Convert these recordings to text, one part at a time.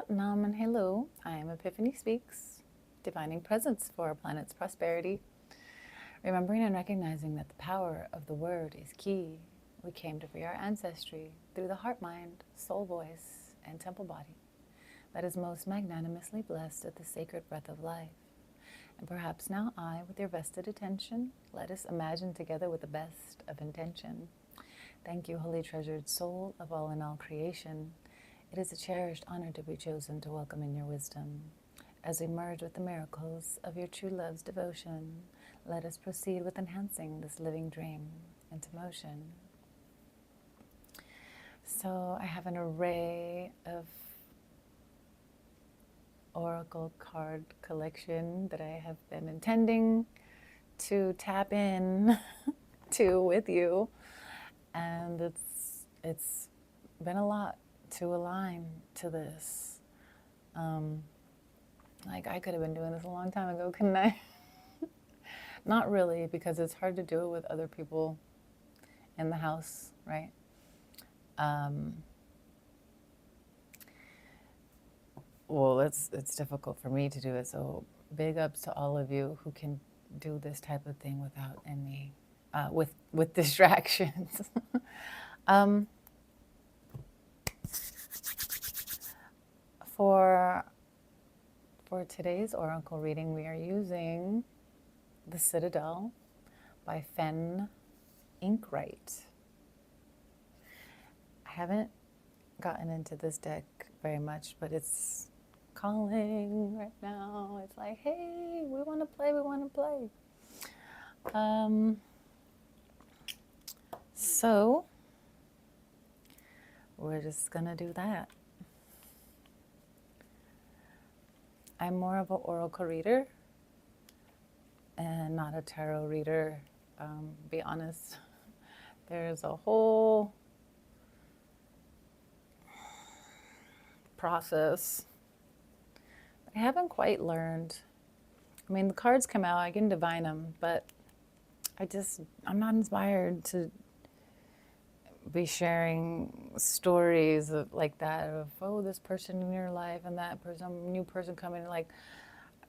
Sat Nam and hello. I am Epiphany Speaks, divining presence for our planet's prosperity. Remembering and recognizing that the power of the word is key. We came to free our ancestry through the heart, mind, soul voice, and temple body that is most magnanimously blessed at the sacred breath of life. And perhaps now I, with your vested attention, let us imagine together with the best of intention. Thank you, holy treasured soul of all in all creation. It is a cherished honor to be chosen to welcome in your wisdom. As we merge with the miracles of your true love's devotion, let us proceed with enhancing this living dream into motion. So I have an array of oracle card collection that I have been intending to tap in to with you, and it's been a lot to align to this. Like I could have been doing this a long time ago, couldn't I? Not really, because it's hard to do it with other people in the house, right? Well, it's difficult for me to do it, so big ups to all of you who can do this type of thing without any, with distractions. For today's oracle reading, we are using the Citadel by Fen Inkwright. I haven't gotten into this deck very much, but it's calling right now. It's like, hey, we want to play, we want to play. So we're just gonna do that. I'm more of an oracle reader and not a tarot reader. Be honest, there's a whole process I haven't quite learned. I mean, the cards come out, I can divine them, but I'm not inspired to be sharing stories of like that of, oh, this person in your life and that person, new person coming, like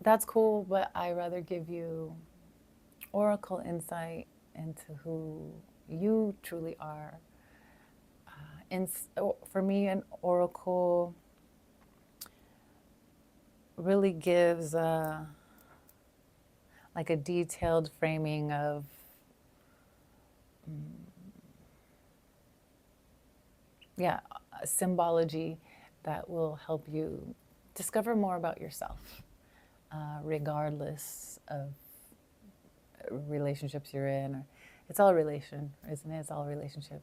that's cool, but I rather give you oracle insight into who you truly are. For me, an oracle really gives like a detailed framing of a symbology that will help you discover more about yourself, regardless of relationships you're in. Or it's all relation, isn't it? It's all relationship.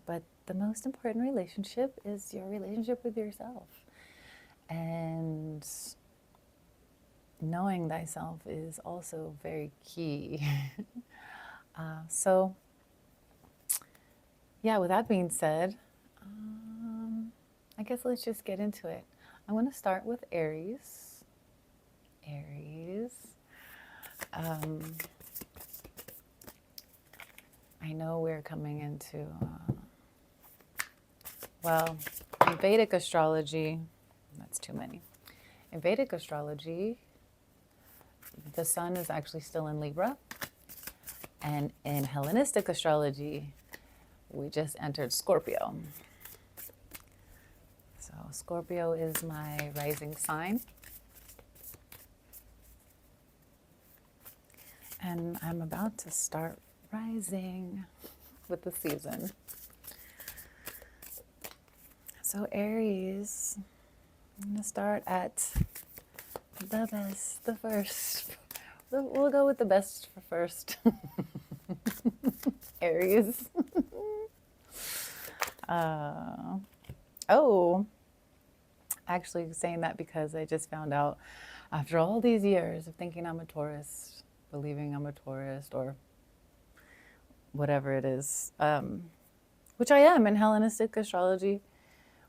But the most important relationship is your relationship with yourself. And knowing thyself is also very key. So, yeah, with that being said, I guess let's just get into it. I'm going to start with Aries. Aries. I know we're coming into, in Vedic astrology, that's too many. In Vedic astrology, the sun is actually still in Libra. And in Hellenistic astrology, we just entered Scorpio. So Scorpio is my rising sign. And I'm about to start rising with the season. So Aries, I'm going to start at the best, the first. We'll go with the best for first. Aries. Actually saying that because I just found out after all these years of thinking I'm a Taurus, believing I'm a Taurus or whatever it is, which I am in Hellenistic astrology,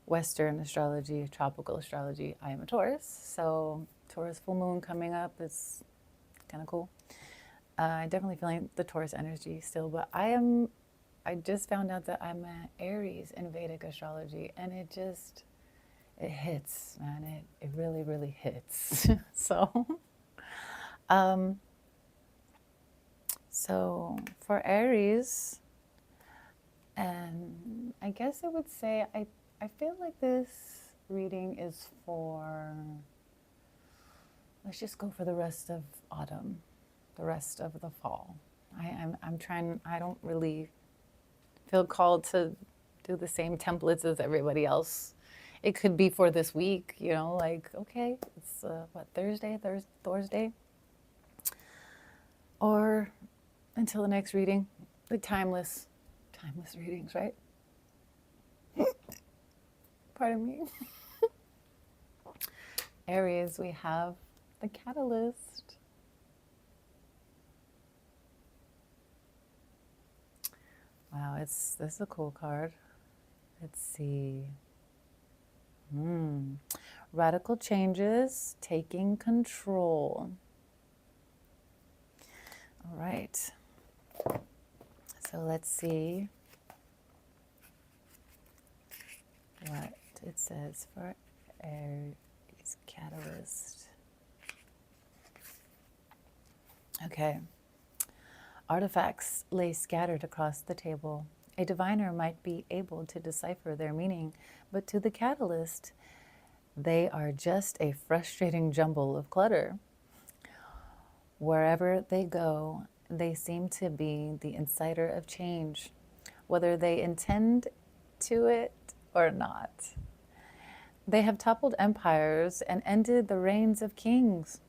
Western astrology, tropical astrology, I am a Taurus. So Taurus full moon coming up is kind of cool. I definitely feeling the Taurus energy still, but I just found out that I'm an Aries in Vedic astrology, and it it hits, man. It really, really hits. So for Aries, and I guess I would say I feel like this reading is for, let's just go for the rest of autumn, the rest of the fall. I'm trying, I don't really feel called to do the same templates as everybody else. It could be for this week, you know, like, okay, it's what, Thursday, or until the next reading, the timeless readings, right? Pardon me. Aries, we have the Catalyst. Wow, this is a cool card. Let's see. Radical changes, taking control. All right. So let's see what it says for Aries Catalyst. Okay. Artifacts lay scattered across the table. A diviner might be able to decipher their meaning, but to the Catalyst, they are just a frustrating jumble of clutter. Wherever they go, they seem to be the inciter of change, whether they intend to it or not. They have toppled empires and ended the reigns of kings.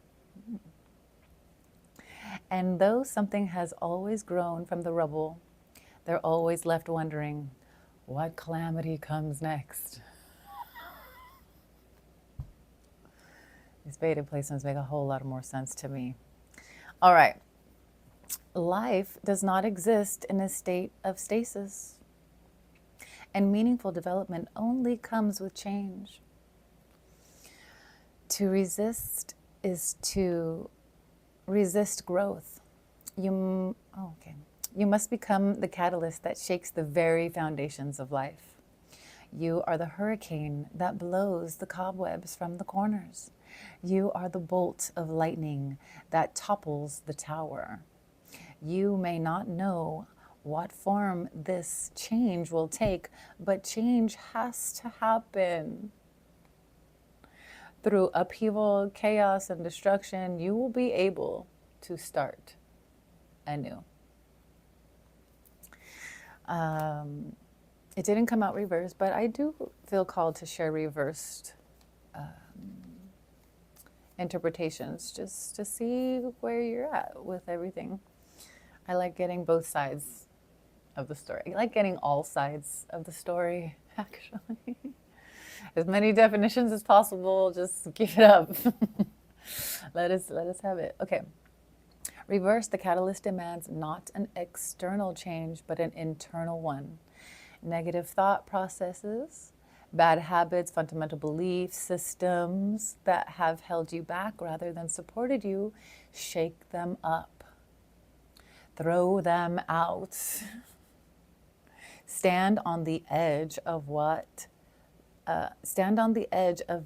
And though something has always grown from the rubble, they're always left wondering, what calamity comes next? These baited placements make a whole lot more sense to me. All right. Life does not exist in a state of stasis, and meaningful development only comes with change. To resist is to resist growth. You must become the catalyst that shakes the very foundations of life. You are the hurricane that blows the cobwebs from the corners. You are the bolt of lightning that topples the tower. You may not know what form this change will take, but change has to happen. Through upheaval, chaos, and destruction, you will be able to start anew. It didn't come out reversed, but I do feel called to share reversed interpretations just to see where you're at with everything. I like getting both sides of the story. I like getting all sides of the story, actually. As many definitions as possible, just give it up. let us have it. Okay. Reverse, the catalyst demands not an external change, but an internal one. Negative thought processes, bad habits, fundamental beliefs, systems that have held you back rather than supported you, shake them up. Throw them out. Stand on the edge of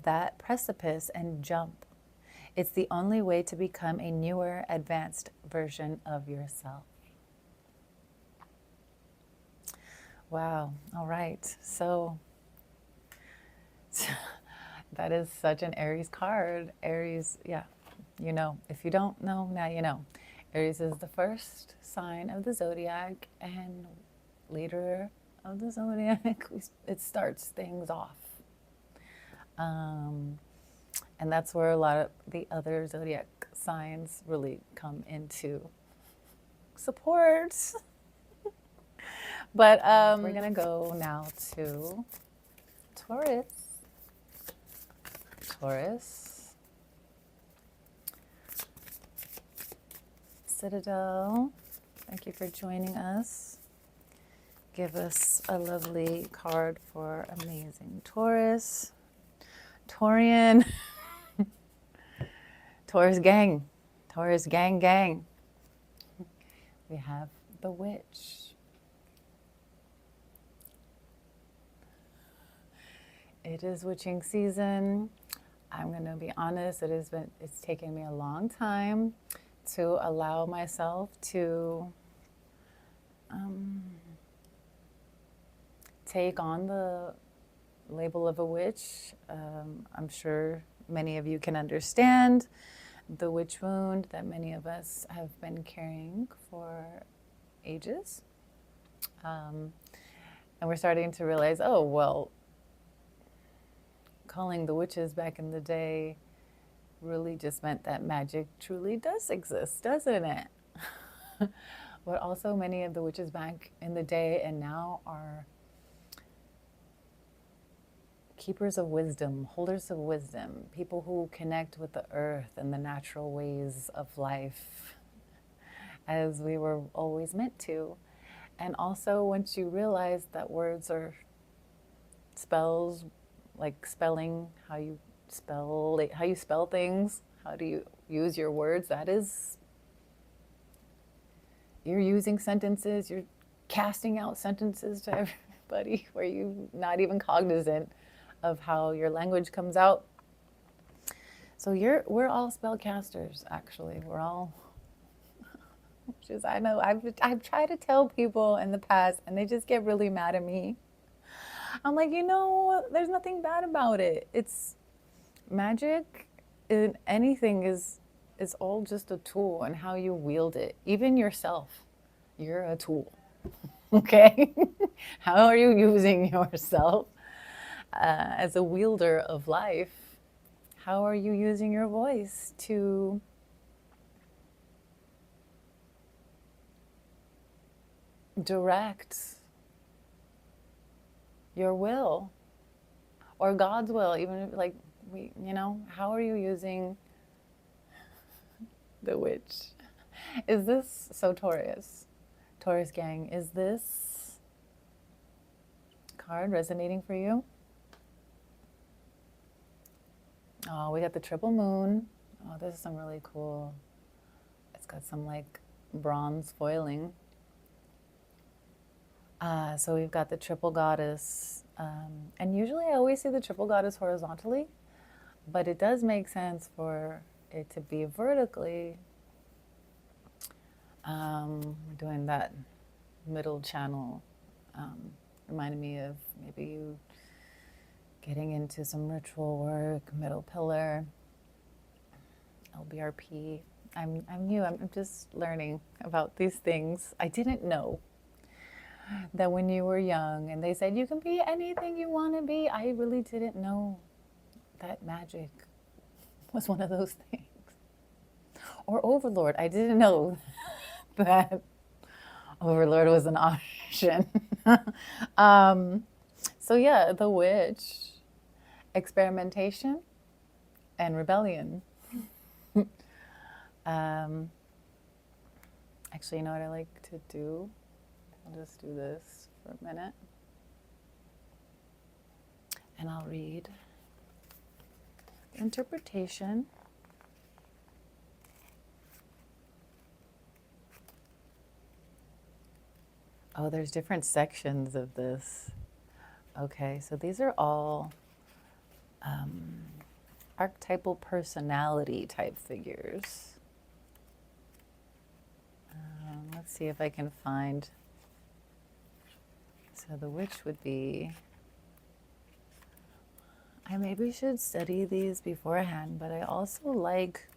that precipice and jump. It's the only way to become a newer, advanced version of yourself. Wow. All right. So that is such an Aries card. Aries, yeah, you know. If you don't know, now you know. Aries is the first sign of the zodiac and leader of the zodiac. It starts things off. And that's where a lot of the other zodiac signs really come into support. But we're going to go now to Taurus. Citadel, thank you for joining us. Give us a lovely card for amazing Taurus. Taurian. Taurus gang. Taurus gang. We have the Witch. It is witching season. I'm going to be honest, it's taken me a long time to allow myself to take on the label of a witch. I'm sure many of you can understand the witch wound that many of us have been carrying for ages. And we're starting to realize, oh, well, calling the witches back in the day really just meant that magic truly does exist, doesn't it? But also many of the witches back in the day and now are keepers of wisdom, holders of wisdom, people who connect with the earth and the natural ways of life as we were always meant to. And also once you realize that words are spells, like spelling, how you spell things, how do you use your words, that is, you're using sentences, you're casting out sentences to everybody where you're not even cognizant of how your language comes out. So we're all spellcasters, actually. We're all, which is, I know, I've tried to tell people in the past and they just get really mad at me. I'm like, there's nothing bad about it. It's magic, in anything is all just a tool and how you wield it. Even yourself, you're a tool, okay? How are you using yourself as a wielder of life? How are you using your voice to direct your will or God's will? Even if, like, how are you using the witch? Is this, so Taurus gang, is this card resonating for you? Oh, we got the triple moon. Oh, this is some really cool, it's got some like bronze foiling. So we've got the triple goddess. And usually I always see the triple goddess horizontally, but it does make sense for it to be vertically. We're doing that middle channel. Reminded me of maybe you getting into some ritual work, middle pillar, LBRP. I'm new, I'm just learning about these things. I didn't know that when you were young and they said you can be anything you want to be, I really didn't know that magic was one of those things. Or Overlord, I didn't know that Overlord was an option. So yeah, the witch, experimentation and rebellion. Actually, you know what I like to do? I'll just do this for a minute. And I'll read the interpretation. Oh, there's different sections of this. Okay, so these are all archetypal personality type figures. Let's see if I can find. So the witch would be, I maybe should study these beforehand, but I also like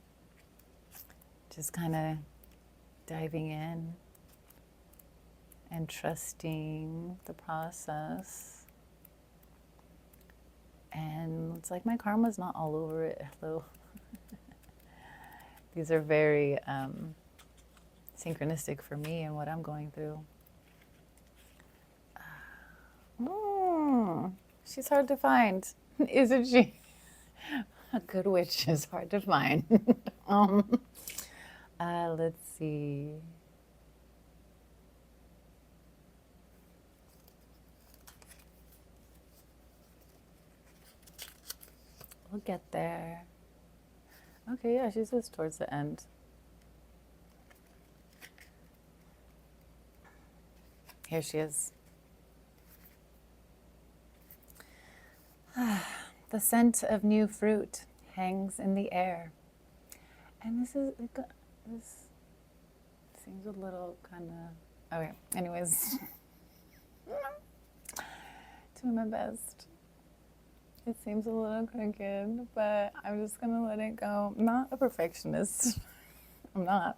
just kind of diving in and trusting the process. And it's like my karma's not all over it, though. These are very synchronistic for me and what I'm going through. She's hard to find, isn't she? A good witch is hard to find. Let's see. We'll get there. Okay, yeah, she's just towards the end. Here she is. The scent of new fruit hangs in the air. And this seems a little kind of, okay, anyways. Doing my best. It seems a little crooked, but I'm just gonna let it go. I'm not a perfectionist. I'm not.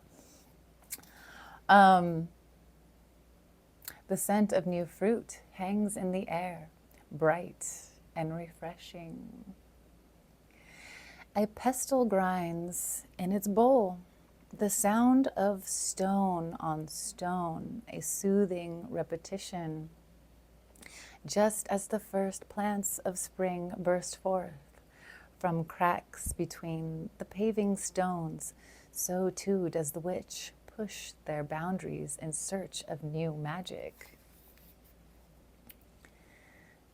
The scent of new fruit hangs in the air, bright and refreshing. A pestle grinds in its bowl, the sound of stone on stone, a soothing repetition. Just as the first plants of spring burst forth from cracks between the paving stones, so too does the witch push their boundaries in search of new magic.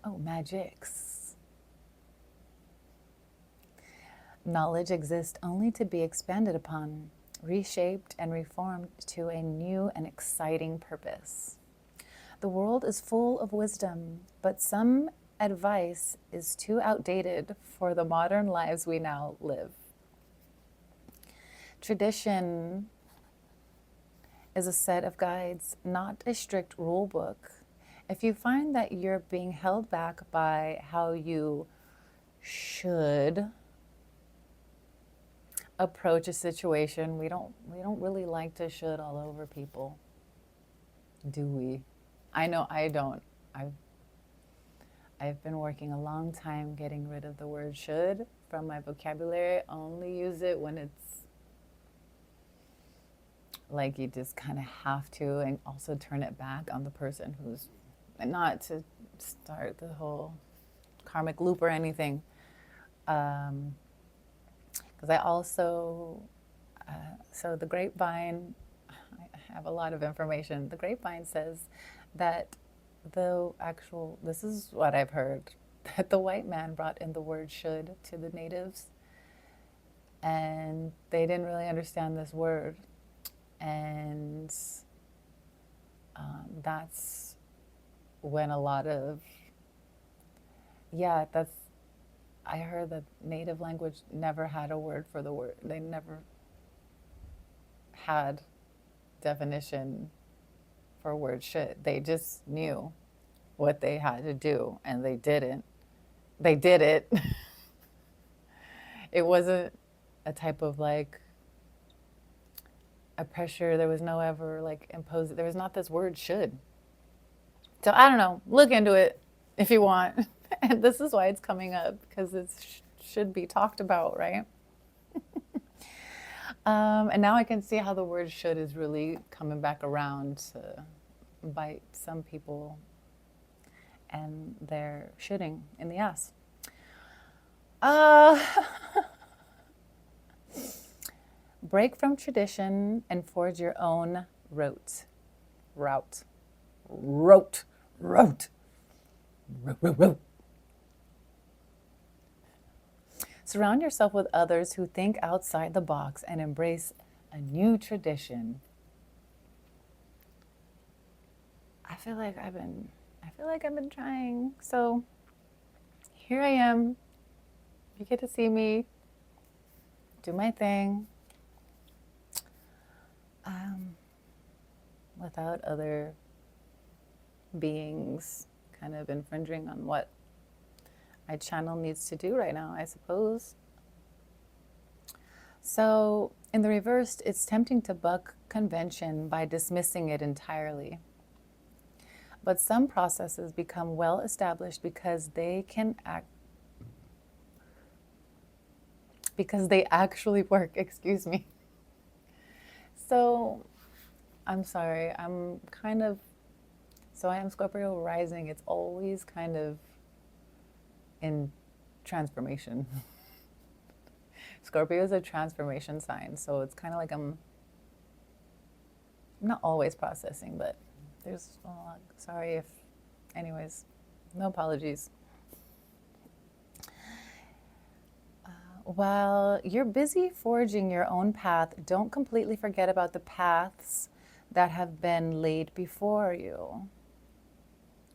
Oh, magics. Knowledge exists only to be expanded upon, reshaped and reformed to a new and exciting purpose. The world is full of wisdom, but some advice is too outdated for the modern lives we now live. Tradition is a set of guides, not a strict rule book. If you find that you're being held back by how you should approach a situation, we don't really like to should all over people, do we? I know I don't. I've been working a long time getting rid of the word should from my vocabulary. I only use it when it's like you just kind of have to, and also turn it back on the person who's, not to start the whole karmic loop or anything. Because I also, so the grapevine, I have a lot of information. The grapevine says that this is what I've heard, that the white man brought in the word should to the natives, and they didn't really understand this word. And that's when a lot of, I heard that native language never had a word for the word. They never had definition for word should. They just knew what they had to do, and they didn't. They did it. It wasn't a type of like a pressure. There was no ever like imposed. There was not this word should. So I don't know. Look into it if you want. And this is why it's coming up, because it should be talked about, right? And now I can see how the word should is really coming back around to bite some people, and they're shitting in the ass. Break from tradition and forge your own route. Surround yourself with others who think outside the box and embrace a new tradition. I feel like I've been trying. So here I am. You get to see me do my thing without other beings kind of infringing on what my channel needs to do right now, I suppose. So in the reverse, it's tempting to buck convention by dismissing it entirely. But some processes become well established because they actually work, excuse me. So I'm sorry, I am Scorpio rising. It's always kind of in transformation. Scorpio is a transformation sign, so it's kind of like I'm not always processing, but there's a lot. Sorry if, anyways, no apologies. While you're busy forging your own path, don't completely forget about the paths that have been laid before you,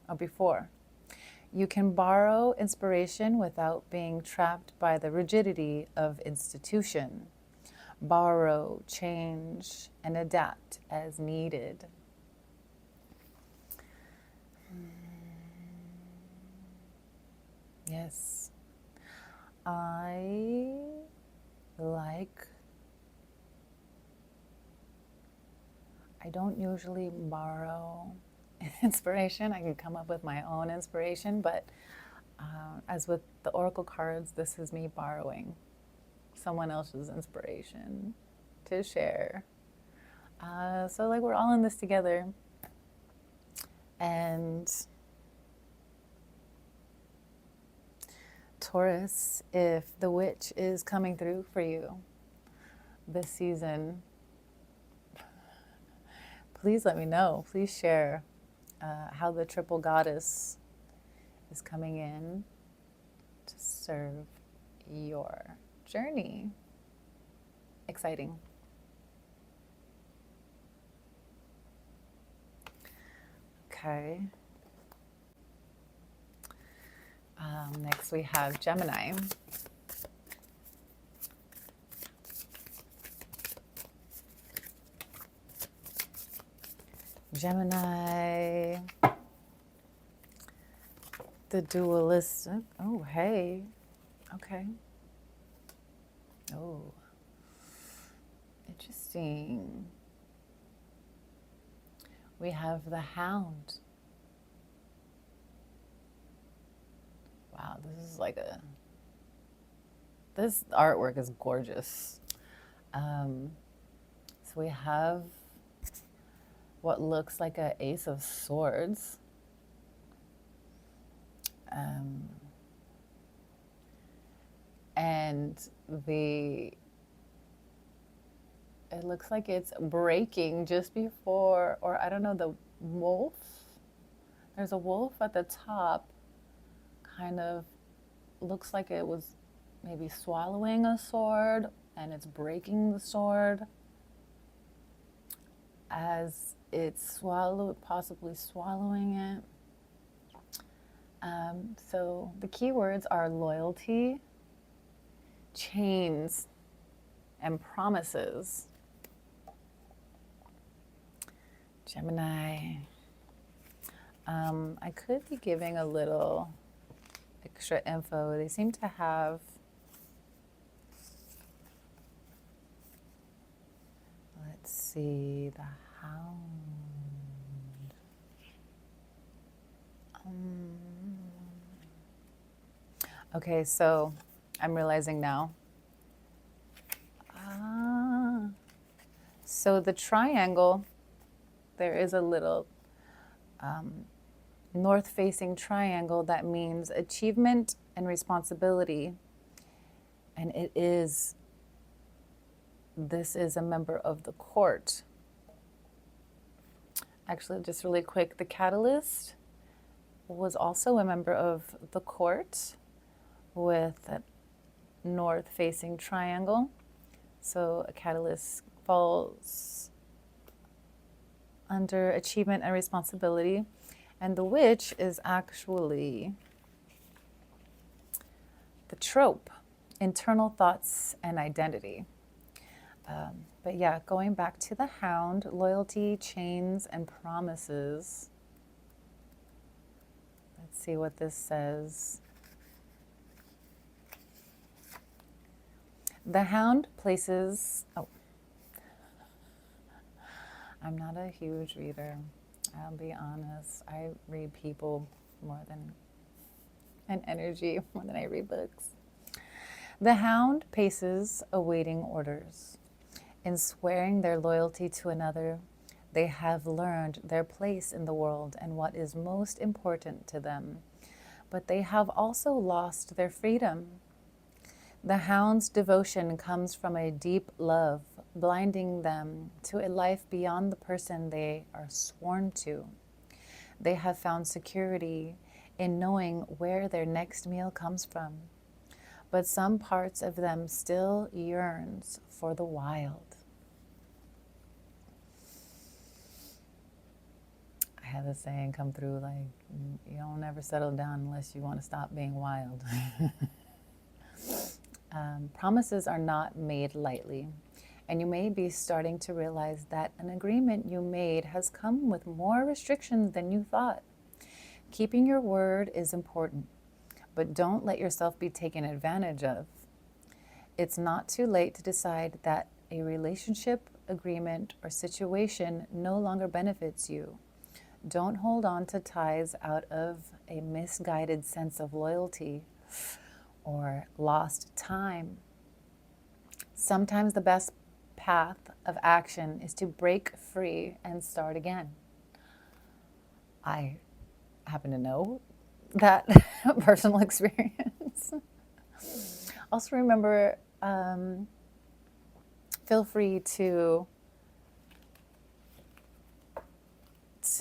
or before. You can borrow inspiration without being trapped by the rigidity of institution. Borrow, change, and adapt as needed. Yes, I don't usually borrow inspiration. I can come up with my own inspiration, but as with the oracle cards, this is me borrowing someone else's inspiration to share. So like we're all in this together. And Taurus, if the witch is coming through for you this season, please let me know. Please share how the triple goddess is coming in to serve your journey. Exciting. Okay. Next we have Gemini. Gemini, the dualistic. Oh, hey. Okay. Oh, interesting. We have the Hound. Wow, this artwork is gorgeous. So we have what looks like an Ace of Swords. And it looks like it's breaking just before, or I don't know, the wolf. There's a wolf at the top, kind of looks like it was maybe swallowing a sword, and it's breaking the sword as it's possibly swallowing it. So the key words are loyalty, chains, and promises. Gemini. I could be giving a little extra info. They seem to have, let's see, the Hound. Okay, so I'm realizing now. So the triangle, there is a little north-facing triangle that means achievement and responsibility. And this is a member of the court. Actually, just really quick, the Catalyst was also a member of the court with a north-facing triangle. So a Catalyst falls under achievement and responsibility. And the witch is actually the trope, internal thoughts and identity. But yeah, going back to the Hound, loyalty, chains, and promises. Let's see what this says. The Hound places, I'm not a huge reader. I'll be honest. I read people more than an energy, more than I read books. The Hound paces awaiting orders. In swearing their loyalty to another, they have learned their place in the world and what is most important to them. But they have also lost their freedom. The Hound's devotion comes from a deep love, blinding them to a life beyond the person they are sworn to. They have found security in knowing where their next meal comes from, but some parts of them still yearns for the wild. I have this saying come through, like, you don't ever settle down unless you want to stop being wild. Promises are not made lightly, and you may be starting to realize that an agreement you made has come with more restrictions than you thought. Keeping your word is important, but don't let yourself be taken advantage of. It's not too late to decide that a relationship, agreement, or situation no longer benefits you. Don't hold on to ties out of a misguided sense of loyalty or lost time. Sometimes the best path of action is to break free and start again. I happen to know that personal experience. Also remember, feel free to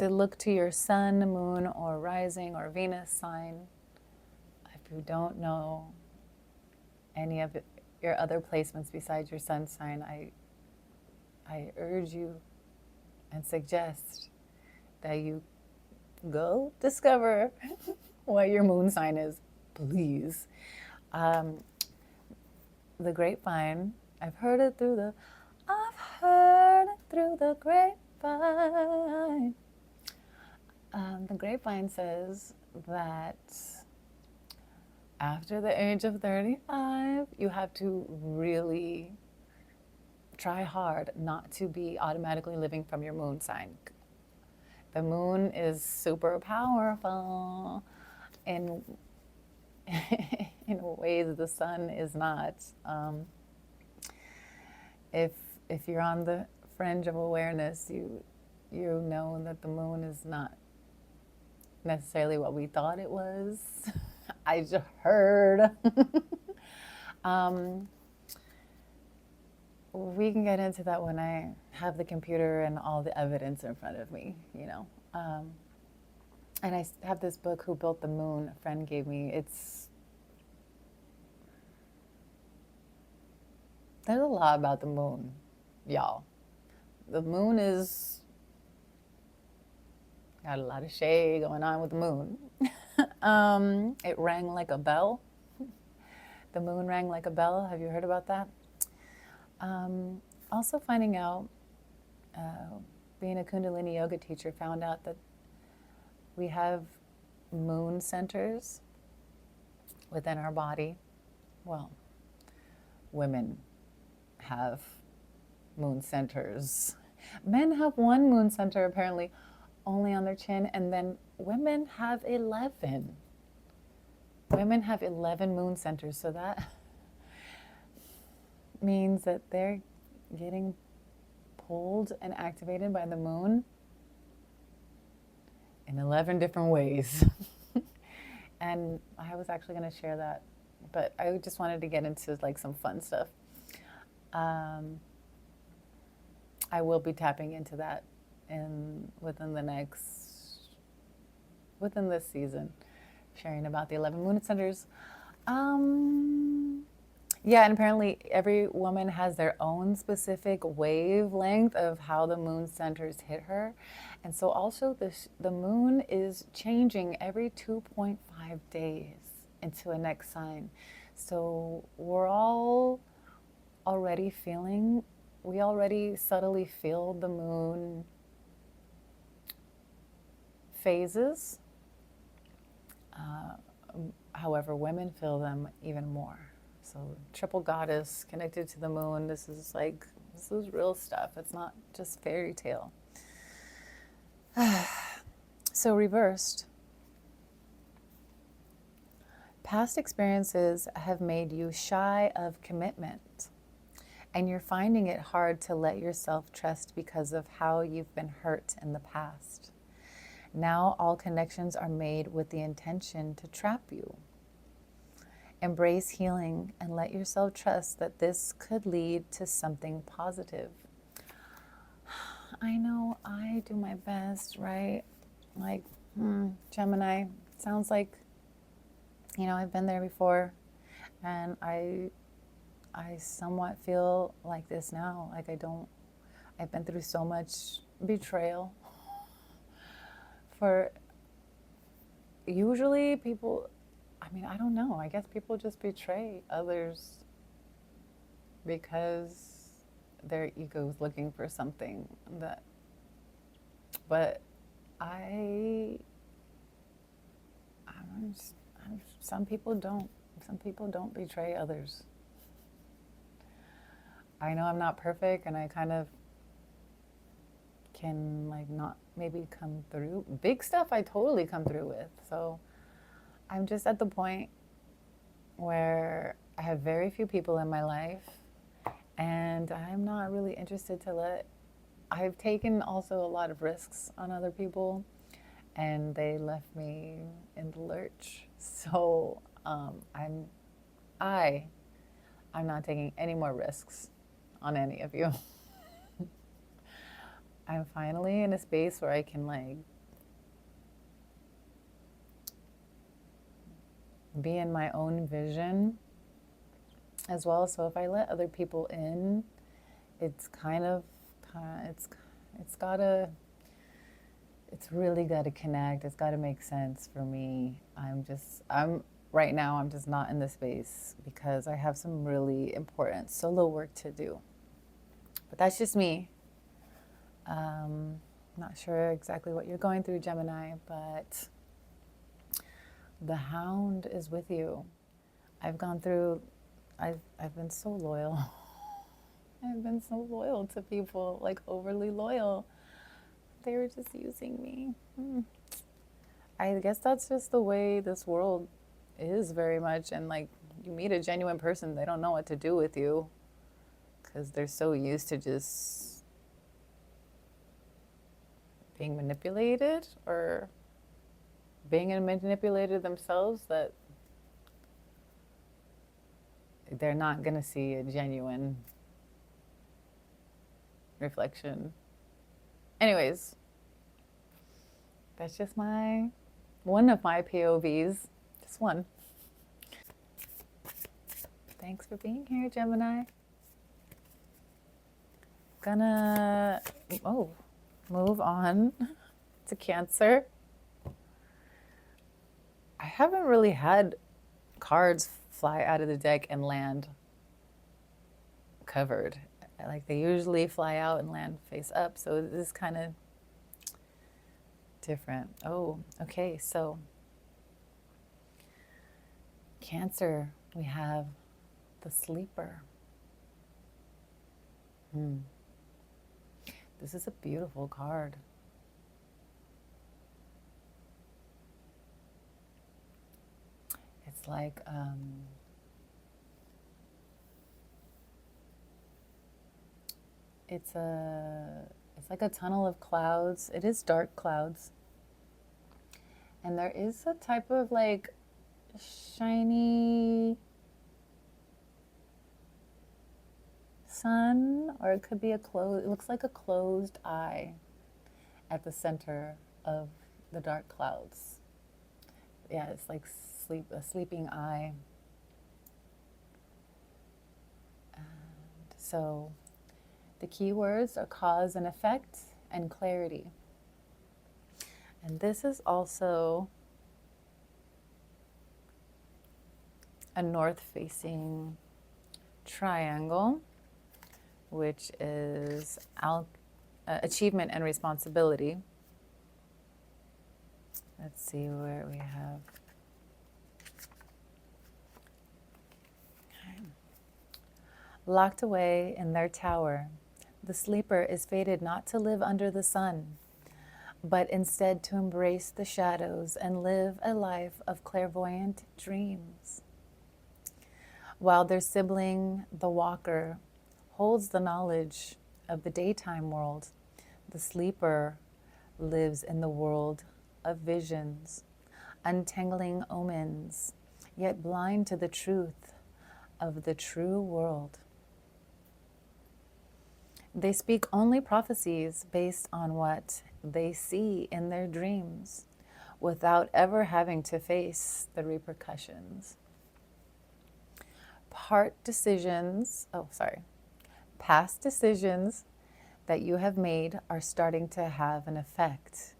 look to your sun, moon, or rising or Venus sign. If you don't know any of your other placements besides your sun sign, I urge you and suggest that you go discover what your moon sign is, please. The grapevine, I've heard it through the grapevine. The grapevine says that after the age of 35, you have to really try hard not to be automatically living from your moon sign. The moon is super powerful in ways the sun is not. If you're on the fringe of awareness, you know that the moon is not necessarily what we thought it was. I just heard. We can get into that when I have the computer and all the evidence in front of me, you know. And I have this book, Who Built the Moon, a friend gave me. There's a lot about the moon, y'all. The moon is got a lot of shade going on with the moon. It rang like a bell. The moon rang like a bell. Have you heard about that? Also finding out, being a Kundalini yoga teacher, found out that we have moon centers within our body. Well, women have moon centers. Men have one moon center apparently only on their chin, and then women have 11. Women have 11 moon centers, so that means that they're getting pulled and activated by the moon in 11 different ways. And I was actually going to share that, but I just wanted to get into like some fun stuff. I will be tapping into that within this season, sharing about the 11 moon centers. Yeah, and apparently every woman has their own specific wavelength of how the moon centers hit her. And so also the moon is changing every 2.5 days into a next sign. So we're all already we already subtly feel the moon phases. However, women feel them even more. So triple goddess connected to the moon. This is real stuff. It's not just fairy tale. So reversed. Past experiences have made you shy of commitment, and you're finding it hard to let yourself trust because of how you've been hurt in the past. Now all connections are made with the intention to trap you. Embrace healing and let yourself trust that this could lead to something positive. I know I do my best, right? Like, Gemini, sounds like, I've been there before, and I somewhat feel like this now. Like I've been through so much betrayal for usually people, I mean, I don't know. I guess people just betray others because their ego's looking for something that, but some people don't. Some people don't betray others. I know I'm not perfect, and I kind of can like not maybe come through. Big stuff I totally come through with. So I'm just at the point where I have very few people in my life, and I'm not really interested to let. I've taken also a lot of risks on other people, and they left me in the lurch. So I'm not taking any more risks on any of you. I'm finally in a space where I can like be in my own vision as well. So if I let other people in, it's it's really got to connect. It's got to make sense for me. Right now, I'm just not in the space because I have some really important solo work to do. But that's just me. Not sure exactly what you're going through, Gemini, but the Hound is with you. I've been so loyal. I've been so loyal to people, like overly loyal. They were just using me. I guess that's just the way this world is very much. And like you meet a genuine person, they don't know what to do with you because they're so used to just being manipulated or being manipulated themselves that they're not going to see a genuine reflection. Anyways, that's just one of my POVs. Just one. Thanks for being here, Gemini. Gonna move on to Cancer. I haven't really had cards fly out of the deck and land covered. Like they usually fly out and land face up. So this is kind of different. Oh, okay. So Cancer, we have the Sleeper. This is a beautiful card. It's like it's like a tunnel of clouds. It is dark clouds. And there is a type of like shiny sun, or it could be it looks like a closed eye at the center of the dark clouds. Yeah, it's like a sleeping eye. And so the key words are cause and effect and clarity. And this is also a north-facing triangle, which is achievement and responsibility. Let's see where we have. Okay. Locked away in their tower, the sleeper is fated not to live under the sun, but instead to embrace the shadows and live a life of clairvoyant dreams. While their sibling, the walker, holds the knowledge of the daytime world, the sleeper lives in the world of visions, untangling omens, yet blind to the truth of the true world. They speak only prophecies based on what they see in their dreams, without ever having to face the repercussions. Past decisions that you have made are starting to have an effect,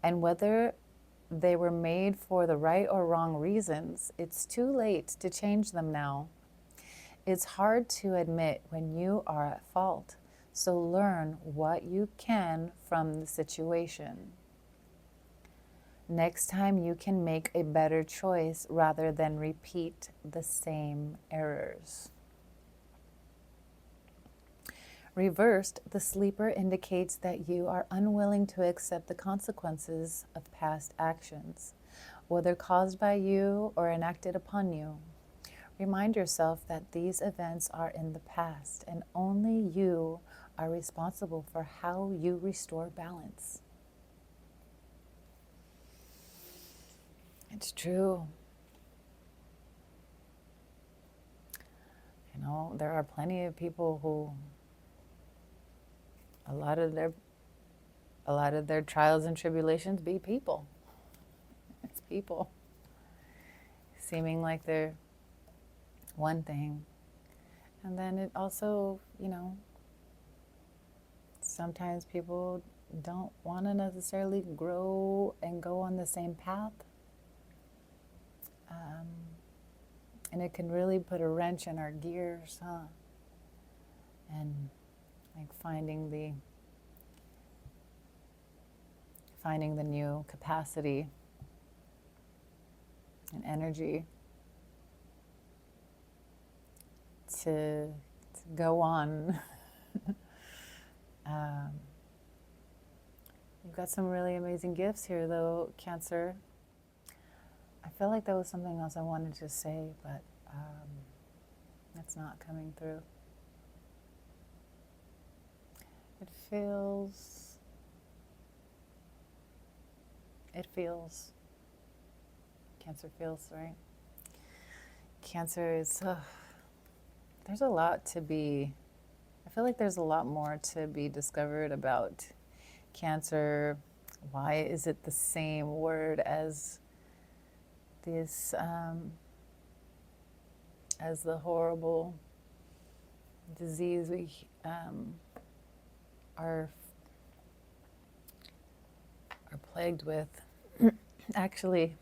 And whether they were made for the right or wrong reasons, it's too late to change them now. It's hard to admit when you are at fault, so learn what you can from the situation. Next time you can make a better choice rather than repeat the same errors. Reversed, the sleeper indicates that you are unwilling to accept the consequences of past actions, whether caused by you or enacted upon you. Remind yourself that these events are in the past and only you are responsible for how you restore balance. It's true. You know, there are plenty of people who a lot of their trials and tribulations be people. It's people seeming like they're one thing. And then it also, you know, sometimes people don't want to necessarily grow and go on the same path. And it can really put a wrench in our gears, huh? And like finding the new capacity and energy to go on. You've got some really amazing gifts here, though, Cancer. I feel like that was something else I wanted to say, but it's not coming through. It feels, Cancer feels, right? Cancer is, there's a lot to be, I feel like there's a lot more to be discovered about Cancer. Why is it the same word as this, as the horrible disease we are plagued with? Actually,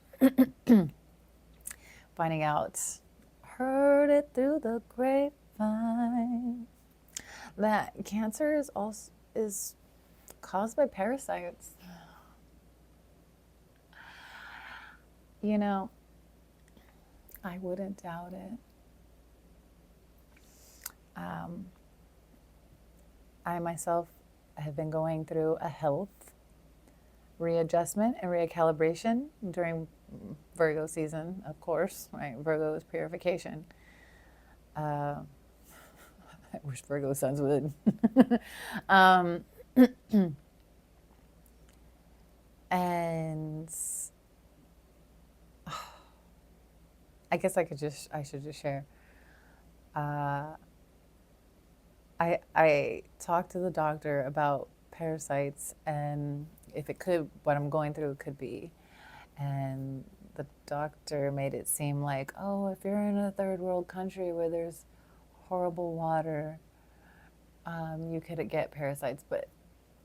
finding out, heard it through the grapevine, that Cancer is caused by parasites. You know, I wouldn't doubt it. I myself have been going through a health readjustment and recalibration during Virgo season, of course, right? Virgo is purification. I wish Virgo suns would. And I guess I should just share. I talked to the doctor about parasites and if it could, what I'm going through could be. And the doctor made it seem like, oh, if you're in a third world country where there's horrible water, you could get parasites. But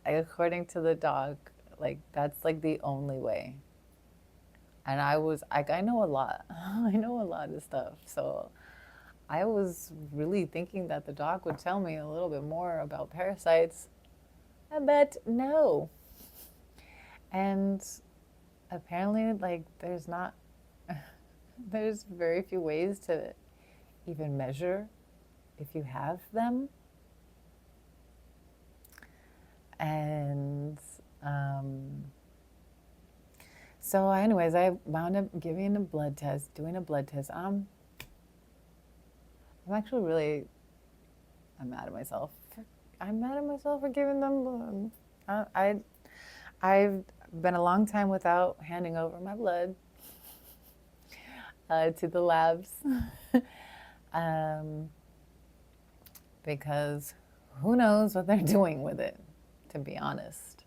according to the doc, like that's like the only way. And I was like, I know a lot. I know a lot of stuff. So I was really thinking that the doc would tell me a little bit more about parasites. I bet no. And apparently, like, there's very few ways to even measure if you have them. And so anyways, I wound up doing a blood test. I'm actually really, I'm mad at myself. I'm mad at myself for giving them blood. I've been a long time without handing over my blood to the labs because who knows what they're doing with it, to be honest.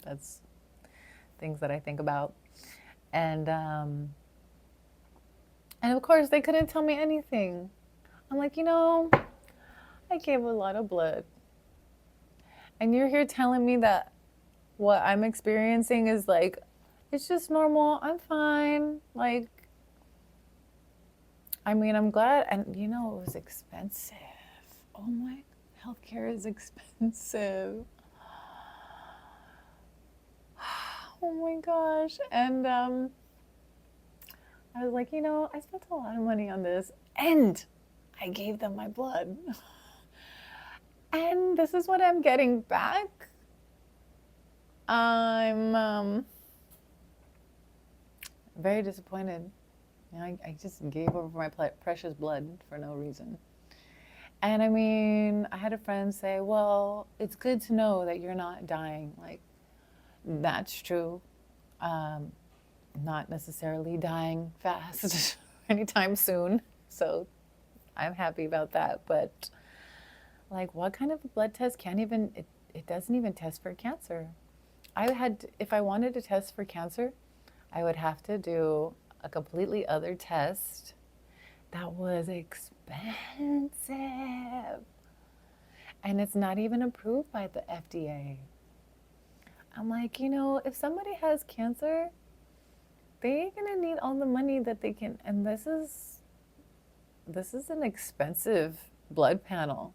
That's things that I think about. And of course, they couldn't tell me anything. I'm like, you know, I gave a lot of blood. And you're here telling me that what I'm experiencing is like, it's just normal. I'm fine. Like, I mean, I'm glad. And you know, it was expensive. Oh my, healthcare is expensive. Oh my gosh. And I was like, you know, I spent a lot of money on this and I gave them my blood. And this is what I'm getting back. I'm very disappointed. You know, I just gave over my precious blood for no reason. And I mean, I had a friend say, well, it's good to know that you're not dying. Like, that's true. Not necessarily dying fast anytime soon. So I'm happy about that. But like, what kind of a blood test can't even, it doesn't even test for cancer. If I wanted to test for cancer, I would have to do a completely other test that was expensive. And it's not even approved by the FDA. I'm like, you know, if somebody has cancer, they're gonna need all the money that they can. And this is an expensive blood panel.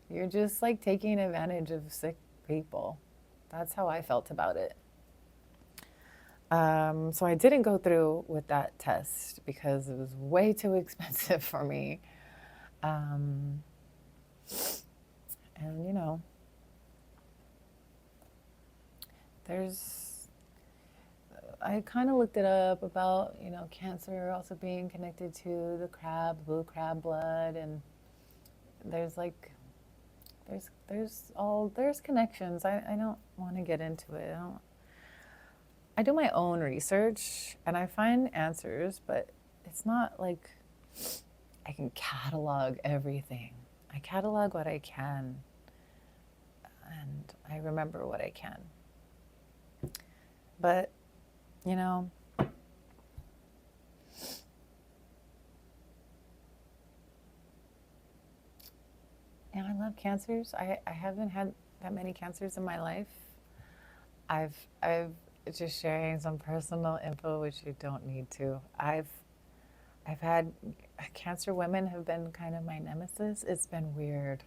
You're just like taking advantage of sick people. That's how I felt about it. So I didn't go through with that test because it was way too expensive for me. And you know, I kind of looked it up about, you know, cancer also being connected to the blue crab blood, and there's connections. I don't want to get into it. I do my own research and I find answers, but it's not like I can catalog everything. I catalog what I can, and I remember what I can. But, you know, and I love cancers. I haven't had that many cancers in my life. I've just sharing some personal info, which you don't need to. I've had cancer women have been kind of my nemesis. It's been weird.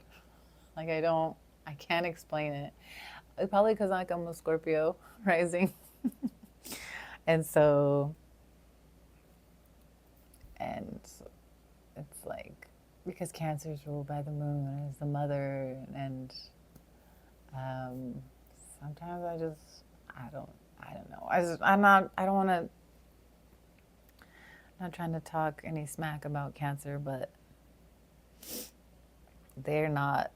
Like I can't explain it. It's probably because like I'm a Scorpio rising. And so, and it's like, because Cancer is ruled by the moon as the mother, and sometimes I don't know. I don't want to, not trying to talk any smack about Cancer, but they're not.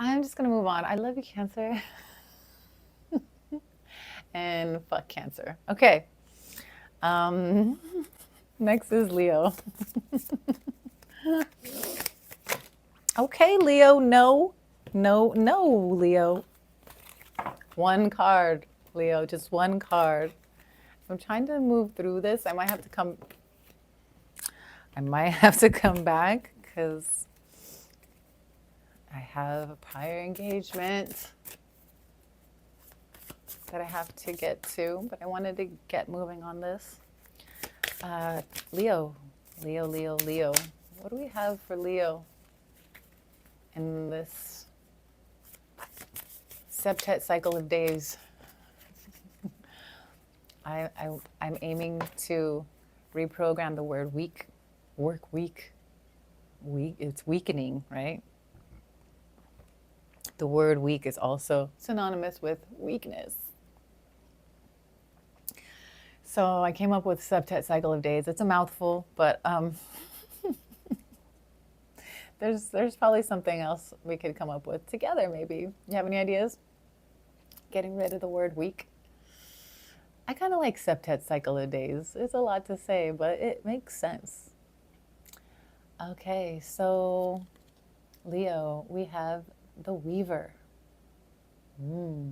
I'm just going to move on. I love you, Cancer. And fuck Cancer. Okay. Next is Leo. Okay, Leo. No, Leo. One card, Leo. Just one card. I'm trying to move through this. I might have to come back because I have a prior engagement that I have to get to, but I wanted to get moving on this. Leo. What do we have for Leo in this septet cycle of days? I'm aiming to reprogram the word work week. It's weakening, right? The word weak is also synonymous with weakness. So I came up with septet cycle of days. It's a mouthful, but there's probably something else we could come up with together, maybe. You have any ideas? Getting rid of the word weak. I kind of like septet cycle of days. It's a lot to say, but it makes sense. Okay, so Leo, we have the Weaver. Ooh,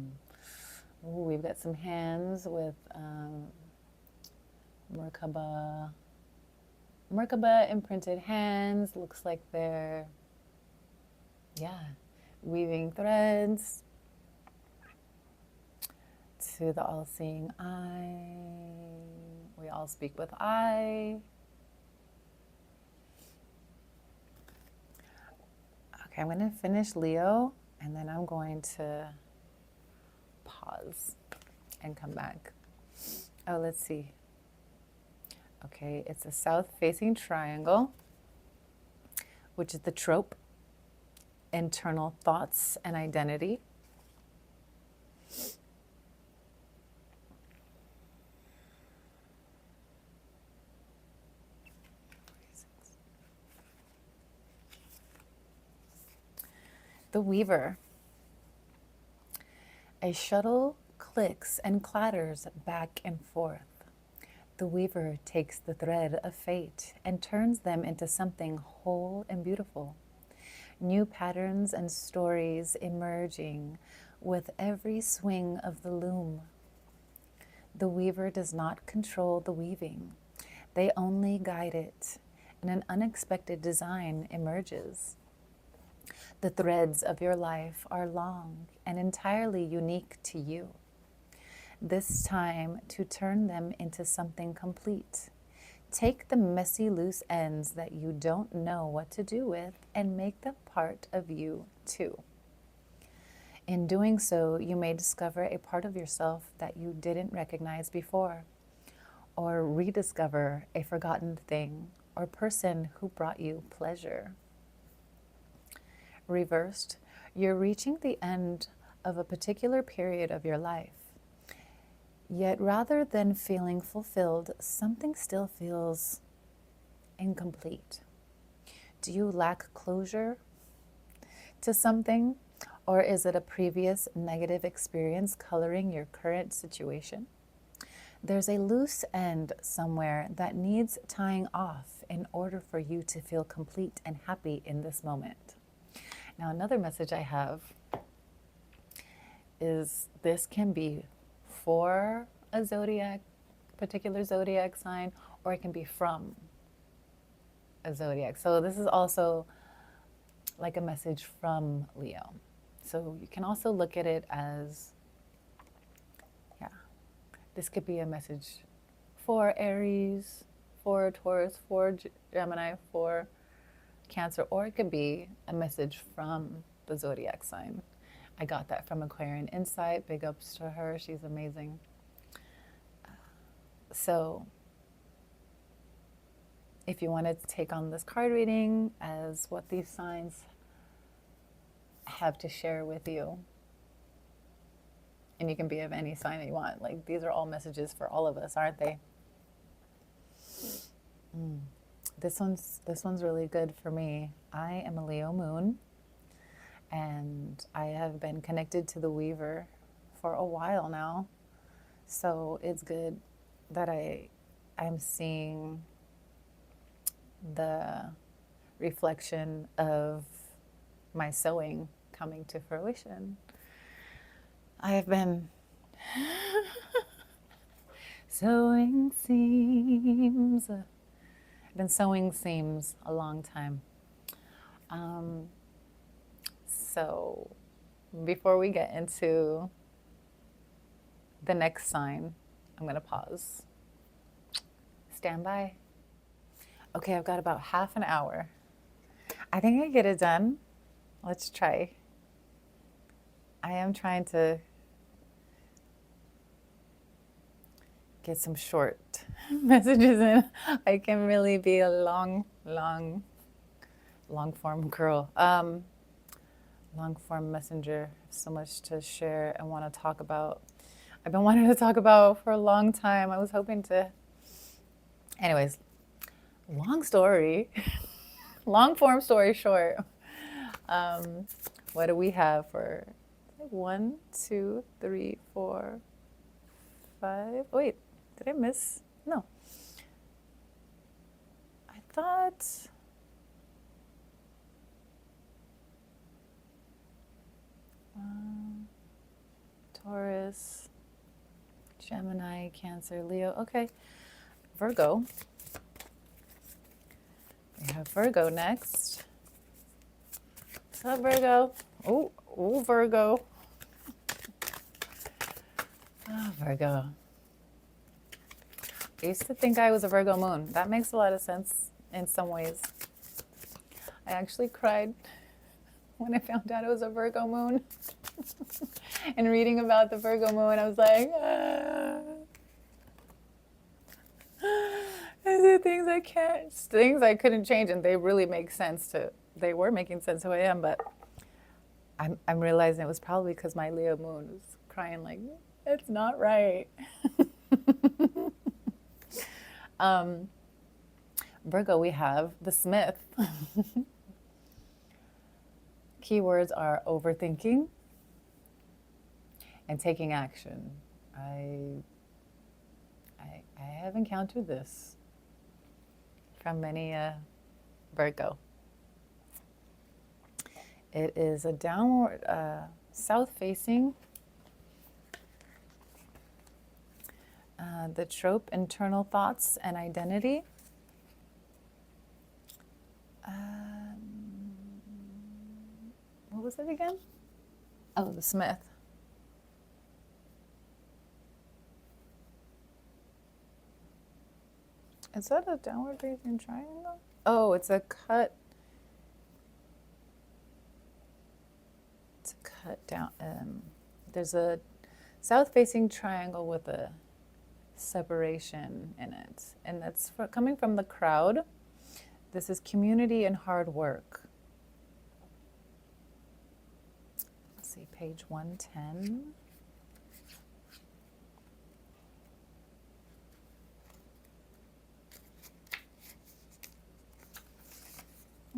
we've got some hands with Merkaba imprinted hands. Looks like they're, yeah, weaving threads to the all-seeing eye. We all speak with I. Okay, I'm going to finish Leo, and then I'm going to pause and come back. Oh, let's see. Okay, it's a south-facing triangle, which is the trope, internal thoughts and identity. The Weaver. A shuttle clicks and clatters back and forth. The Weaver takes the thread of fate and turns them into something whole and beautiful. New patterns and stories emerging with every swing of the loom. The Weaver does not control the weaving. They only guide it, and an unexpected design emerges. The threads of your life are long and entirely unique to you. This time to turn them into something complete. Take the messy loose ends that you don't know what to do with and make them part of you too. In doing so, you may discover a part of yourself that you didn't recognize before, or rediscover a forgotten thing or person who brought you pleasure. Reversed, you're reaching the end of a particular period of your life. Yet rather than feeling fulfilled, something still feels incomplete. Do you lack closure to something, or is it a previous negative experience coloring your current situation? There's a loose end somewhere that needs tying off in order for you to feel complete and happy in this moment. Now, another message I have is this can be for a particular zodiac sign, or it can be from a zodiac. So this is also like a message from Leo. So you can also look at it as, this could be a message for Aries, for Taurus, for Gemini, for Cancer, or it could be a message from the zodiac sign. I got that from Aquarian Insight. Big ups to her. She's amazing. So if you wanted to take on this card reading as what these signs have to share with you, and you can be of any sign that you want. Like, these are all messages for all of us, aren't they? This one's really good for me. I am a Leo moon, and I have been connected to the Weaver for a while now. So it's good that I'm seeing the reflection of my sewing coming to fruition. I have been sewing seams. I've been sewing seams a long time. So before we get into the next sign, I'm going to pause. Stand by. Okay, I've got about half an hour. I think I get it done. Let's try. I am trying to get some short messages in. I can really be a long form girl. Long form messenger. So much to share and want to talk about. I've been wanting to talk about for a long time. I was hoping to. Anyways, long story. Long form story short. What do we have for 1, 2, 3, 4, 5? Oh, wait, did I miss? No. I thought. Taurus, Gemini, Cancer, Leo. Okay, Virgo. We have Virgo next. What's up, Virgo? Oh, Virgo. Oh, Virgo. I used to think I was a Virgo moon. That makes a lot of sense in some ways. I actually cried when I found out it was a Virgo moon. And reading about the Virgo moon, I was like, things I couldn't change, and they really make sense they were making sense who I am, but I'm realizing it was probably because my Leo moon was crying like, it's not right. Virgo, we have the Smith. Keywords are overthinking and taking action. I have encountered this from many Virgo. It is a downward, south-facing. The trope, internal thoughts and identity. What was it again? Oh, the Smith. Is that a downward facing triangle? Oh, it's a cut. It's a cut down. There's a south-facing triangle with a separation in it, and that's coming from the crowd. This is community and hard work. Let's see, page 110.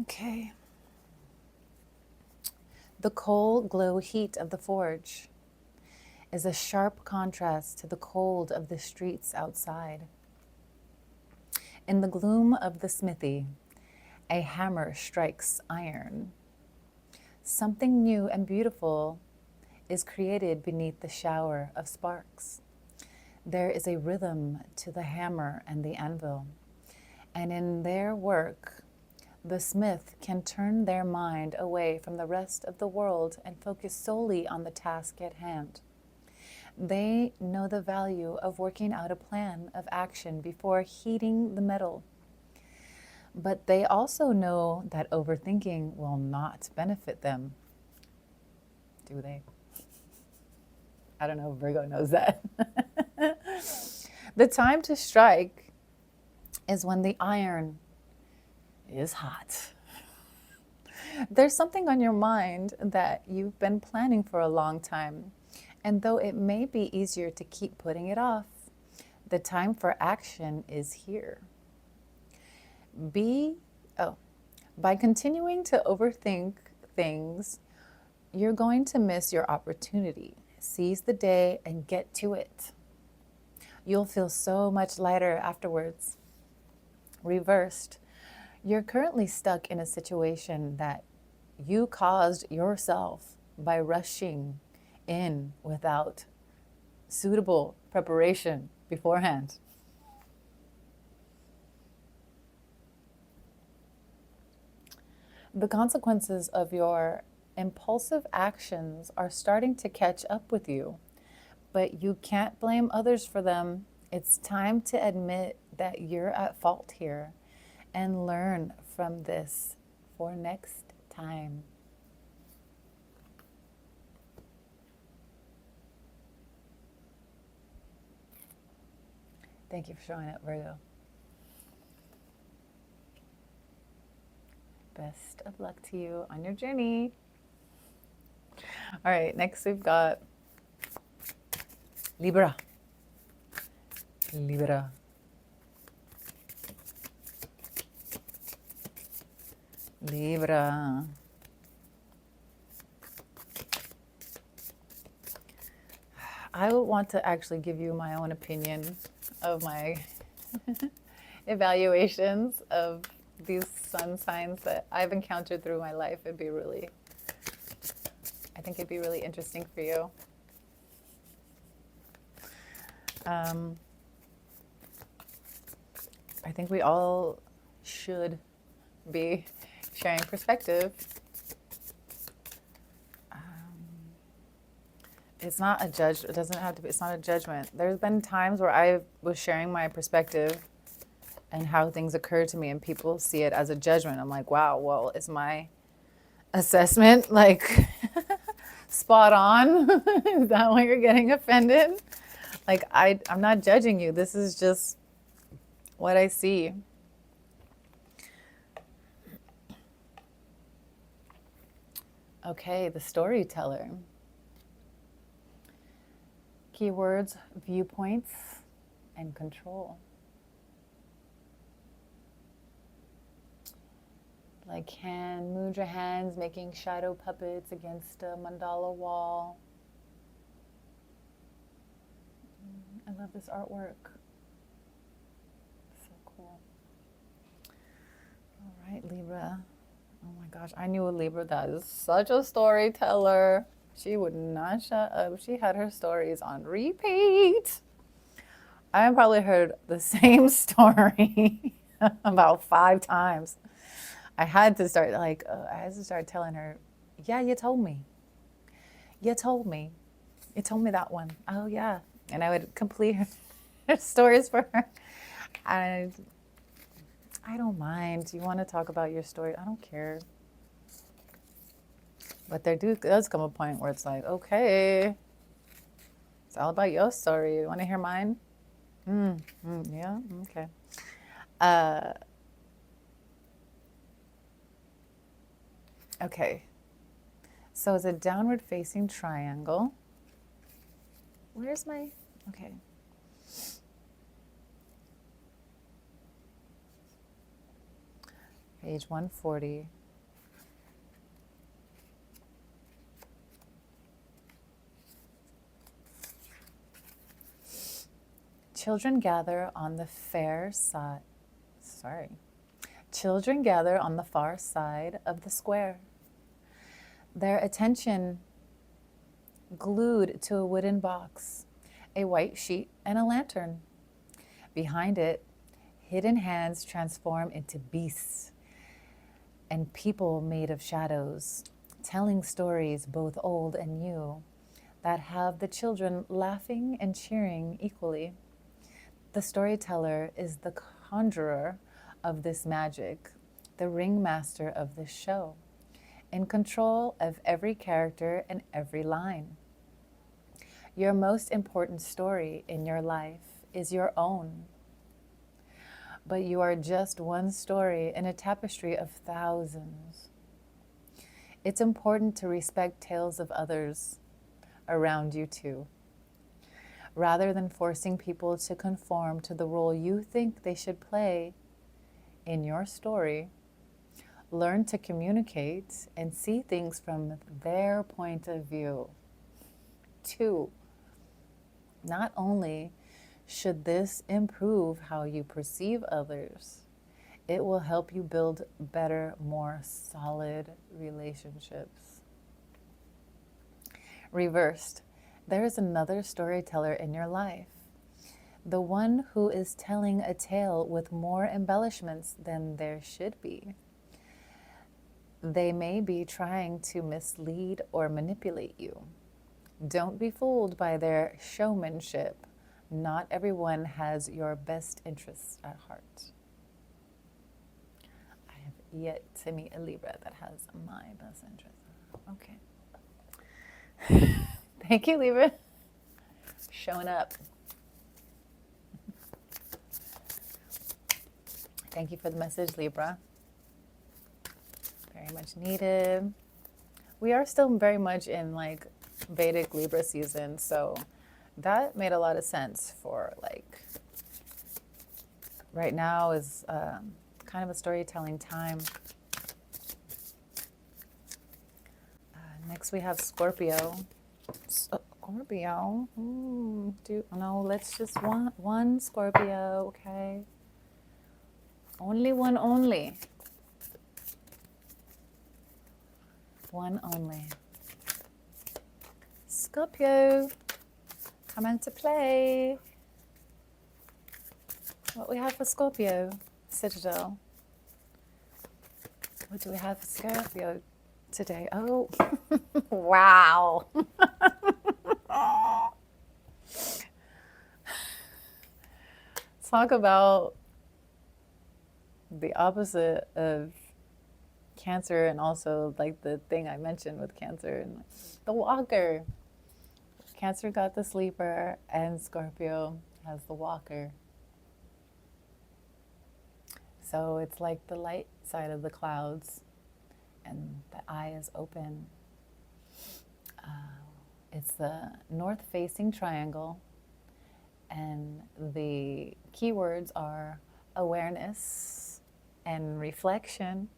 Okay. The coal glow heat of the forge is a sharp contrast to the cold of the streets outside. In the gloom of the smithy, a hammer strikes iron. Something new and beautiful is created beneath the shower of sparks. There is a rhythm to the hammer and the anvil, and in their work, the smith can turn their mind away from the rest of the world and focus solely on the task at hand. They know the value of working out a plan of action before heating the metal. But they also know that overthinking will not benefit them. Do they? I don't know if Virgo knows that. The time to strike is when the iron is hot. There's something on your mind that you've been planning for a long time. And though it may be easier to keep putting it off, the time for action is here. By continuing to overthink things, you're going to miss your opportunity. Seize the day and get to it. You'll feel so much lighter afterwards. Reversed, you're currently stuck in a situation that you caused yourself by rushing in without suitable preparation beforehand. The consequences of your impulsive actions are starting to catch up with you, but you can't blame others for them. It's time to admit that you're at fault here and learn from this for next time. Thank you for showing up, Virgo. Best of luck to you on your journey. All right, next we've got Libra. Libra. Libra. I would want to actually give you my own opinion of my evaluations of these sun signs that I've encountered through my life. I think it'd be really interesting for you. I think we all should be sharing perspective it's not a judge. It doesn't have to be. It's not a judgment. There's been times where I was sharing my perspective and how things occur to me, and people see it as a judgment. I'm like, wow, well, is my assessment like spot on? Is that why you're getting offended? Like, I'm not judging you. This is just what I see. Okay, the storyteller. Keywords, viewpoints, and control. Like mudra hands making shadow puppets against a mandala wall. I love this artwork. So cool. All right, Libra. Oh my gosh, I knew a Libra that is such a storyteller. She would not shut up. She had her stories on repeat. I probably heard the same story about 5 times. I had to start telling her, yeah, you told me. You told me. You told me that one. Oh yeah. And I would complete her stories for her. And I don't mind. Do you want to talk about your story? I don't care. But there does come a point where it's like, okay, it's all about your story. You want to hear mine? Yeah, okay. Okay, so it's a downward facing triangle. Where's my, okay. Page 140. Children gather on the far side of the square. Their attention glued to a wooden box, a white sheet, and a lantern. Behind it, hidden hands transform into beasts and people made of shadows, telling stories both old and new that have the children laughing and cheering equally. The storyteller is the conjurer of this magic, the ringmaster of this show, in control of every character and every line. Your most important story in your life is your own, but you are just one story in a tapestry of thousands. It's important to respect tales of others around you too, rather than forcing people to conform to the role you think they should play in your story. Learn to communicate and see things from their point of view. 2, not only should this improve how you perceive others, it will help you build better, more solid relationships. Reversed, there is another storyteller in your life, the one who is telling a tale with more embellishments than there should be. They may be trying to mislead or manipulate you. Don't be fooled by their showmanship. Not everyone has your best interests at heart. I have yet to meet a Libra that has my best interests. Okay. Thank you, Libra. Showing up. Thank you for the message, Libra. Very much needed. We are still very much in like Vedic Libra season, so that made a lot of sense for like right now is kind of a storytelling time. Next we have Scorpio. Scorpio. Let's just want one Scorpio, okay? Only one only. One only. Scorpio, come into play. What we have for Scorpio? Citadel. What do we have for Scorpio today? Oh, wow. talk about the opposite of Cancer, and also like the thing I mentioned with Cancer and the walker. Cancer got the sleeper and Scorpio has the walker. So it's like the light side of the clouds and the eye is open. It's the north facing triangle, and the keywords are awareness and reflection.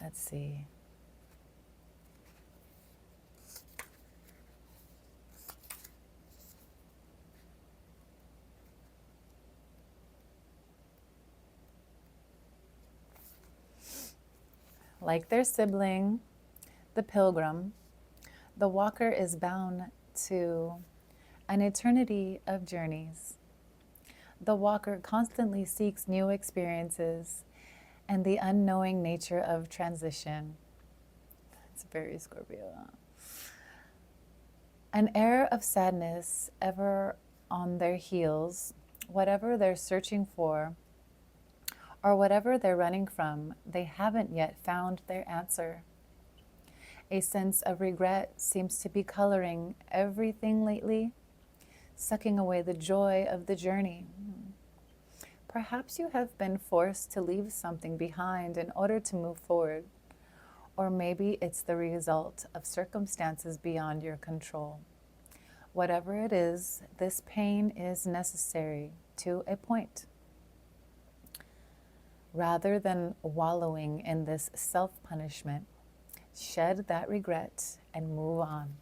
Let's see. Like their sibling, the pilgrim, the walker is bound to an eternity of journeys. The walker constantly seeks new experiences and the unknowing nature of transition. It's very Scorpio. An air of sadness ever on their heels, whatever they're searching for, or whatever they're running from, they haven't yet found their answer. A sense of regret seems to be coloring everything lately, sucking away the joy of the journey. Perhaps you have been forced to leave something behind in order to move forward, or maybe it's the result of circumstances beyond your control. Whatever it is, this pain is necessary to a point. Rather than wallowing in this self-punishment, shed that regret and move on.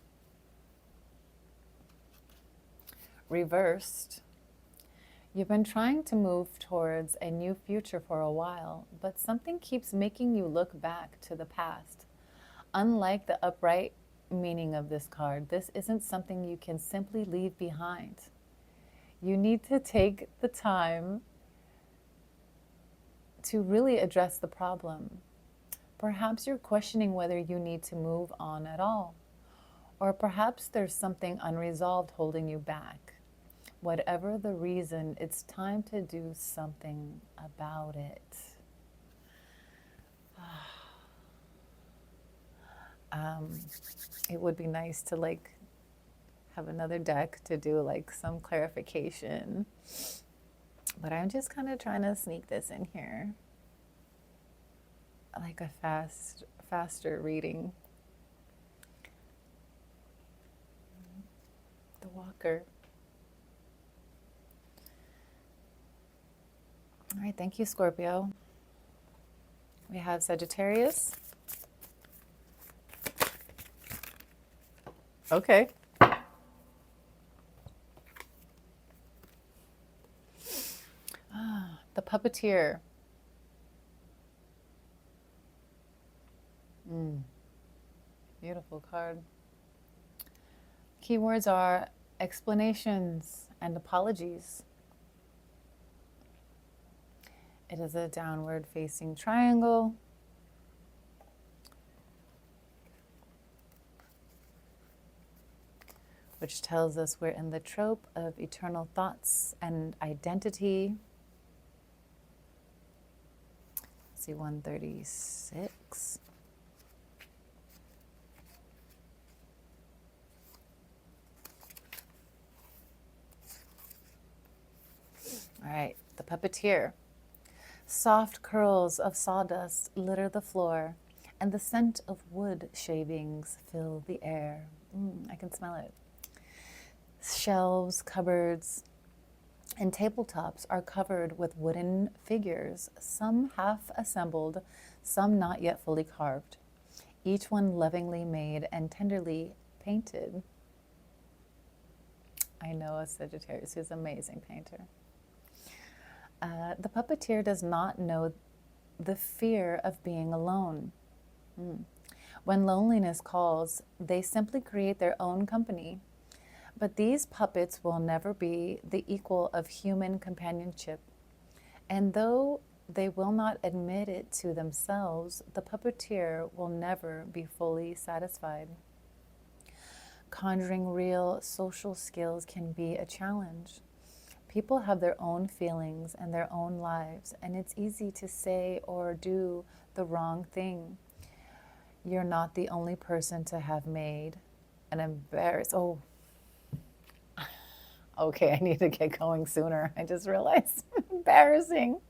Reversed, you've been trying to move towards a new future for a while, but something keeps making you look back to the past. Unlike the upright meaning of this card, this isn't something you can simply leave behind. You need to take the time to really address the problem. Perhaps you're questioning whether you need to move on at all, or perhaps there's something unresolved holding you back. Whatever the reason, it's time to do something about it. It would be nice to like have another deck to do like some clarification. But I'm just kind of trying to sneak this in here. Like a faster reading. The walker. All right, thank you, Scorpio. We have Sagittarius. Okay. The Puppeteer. Beautiful card. Keywords are explanations and apologies. It is a downward facing triangle. Which tells us we're in the trope of eternal thoughts and identity. Let's see, 136. All right, the Puppeteer. Soft curls of sawdust litter the floor, and the scent of wood shavings fill the air. I can smell it. Shelves, cupboards, and tabletops are covered with wooden figures, some half assembled, some not yet fully carved, each one lovingly made and tenderly painted. I know a Sagittarius who's an amazing painter. The Puppeteer does not know the fear of being alone. When loneliness calls, they simply create their own company. But these puppets will never be the equal of human companionship. And though they will not admit it to themselves, the Puppeteer will never be fully satisfied. Conjuring real social skills can be a challenge. People have their own feelings and their own lives, and it's easy to say or do the wrong thing. You're not the only person to have made an embarrassed. Oh, okay, I need to get going sooner. I just realized. Embarrassing.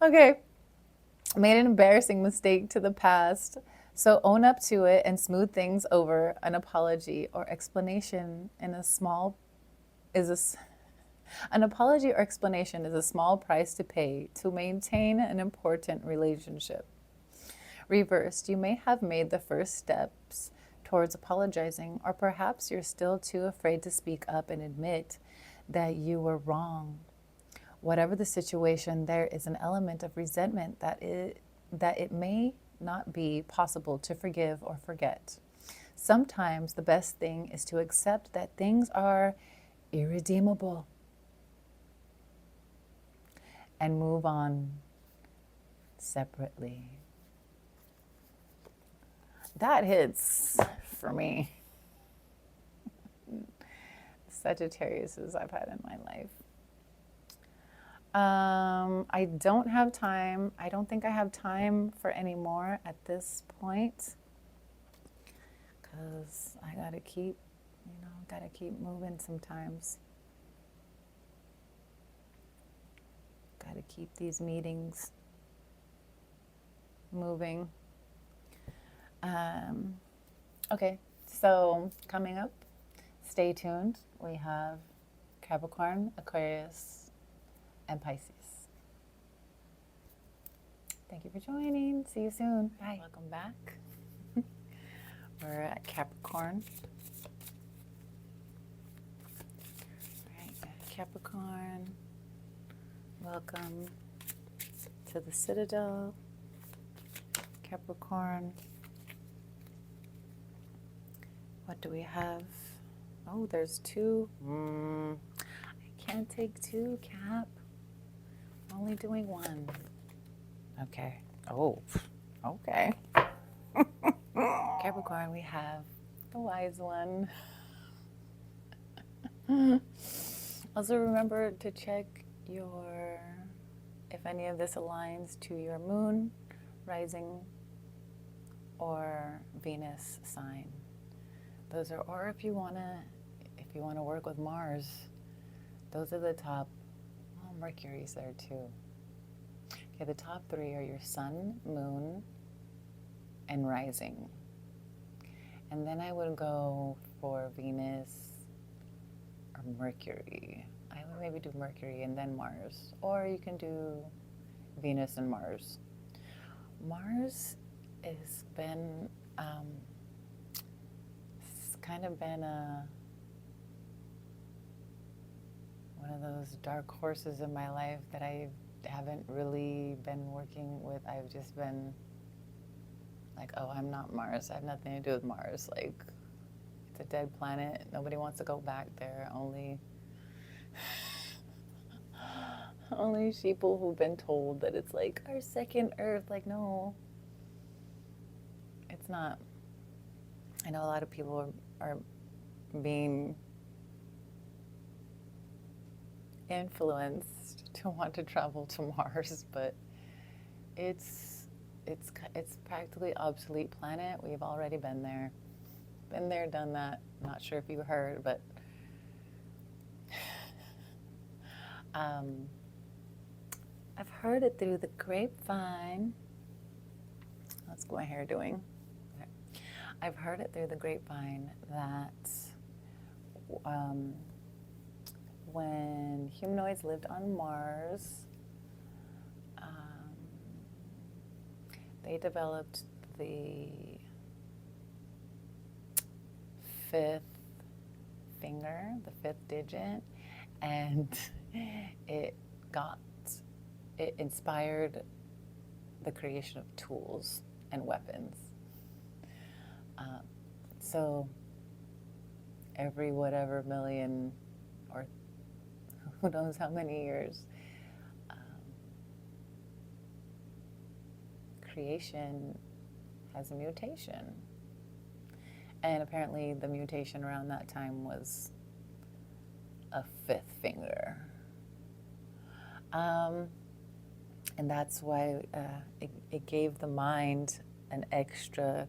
Okay. Made an embarrassing mistake to the past. So own up to it and smooth things over. An apology or explanation in a small an apology or explanation is a small price to pay to maintain an important relationship. Reversed, you may have made the first steps towards apologizing, or perhaps you're still too afraid to speak up and admit that you were wrong. Whatever the situation, there is an element of resentment that it may not be possible to forgive or forget. Sometimes the best thing is to accept that things are irredeemable and move on separately. That hits for me. Sagittariuses I've had in my life. I don't have time. I don't think I have time for any more at this point, because I gotta keep moving sometimes. Gotta keep these meetings moving. Okay, so coming up, stay tuned. We have Capricorn, Aquarius, and Pisces. Thank you for joining. See you soon. Bye. Welcome back. We're at Capricorn. All right, Capricorn. Welcome to the Citadel. Capricorn. What do we have? Oh, there's two. I can't take two, Cap. I'm only doing one. Okay. Oh, okay. Capricorn, we have the wise one. Also remember to check if any of this aligns to your moon, rising, or Venus sign. Those are, or if you wanna work with Mars, those are the top. Oh, Mercury's there too. Okay, the top three are your sun, moon, and rising. And then I would go for Venus or Mercury. I would maybe do Mercury and then Mars. Or you can do Venus and Mars. Mars has been, it's kind of been one of those dark horses in my life that I haven't really been working with. I've just been like, oh, I'm not Mars. I have nothing to do with Mars. Like, it's a dead planet. Nobody wants to go back there. Only people who've been told that it's like our second Earth. Like, no, it's not. I know a lot of people are being influenced to want to travel to Mars, but it's practically obsolete planet. We've already been there, done that. Not sure if you heard, but I've heard it through the grapevine. That's what my hair doing. Okay. I've heard it through the grapevine that when humanoids lived on Mars, they developed the fifth finger, the fifth digit, and it inspired the creation of tools and weapons. So every whatever million or who knows how many years, creation has a mutation. And apparently the mutation around that time was a fifth finger. And that's why it gave the mind an extra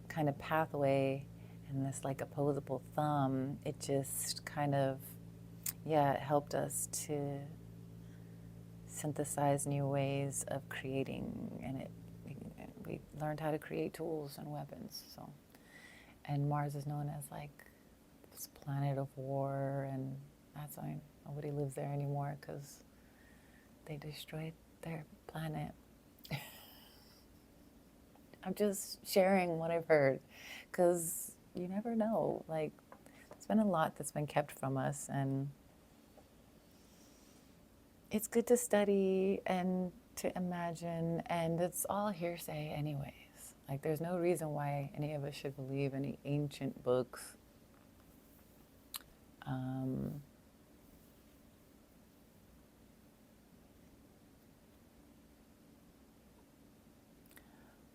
kind of pathway and this like opposable thumb. It just kind of, it helped us to synthesize new ways of creating, and we learned how to create tools and weapons. So, and Mars is known as like this planet of war, and that's why nobody lives there anymore, because they destroyed their planet. I'm just sharing what I've heard, because you never know. Like, there's been a lot that's been kept from us, and it's good to study and to imagine, and it's all hearsay anyways. Like, there's no reason why any of us should believe any ancient books.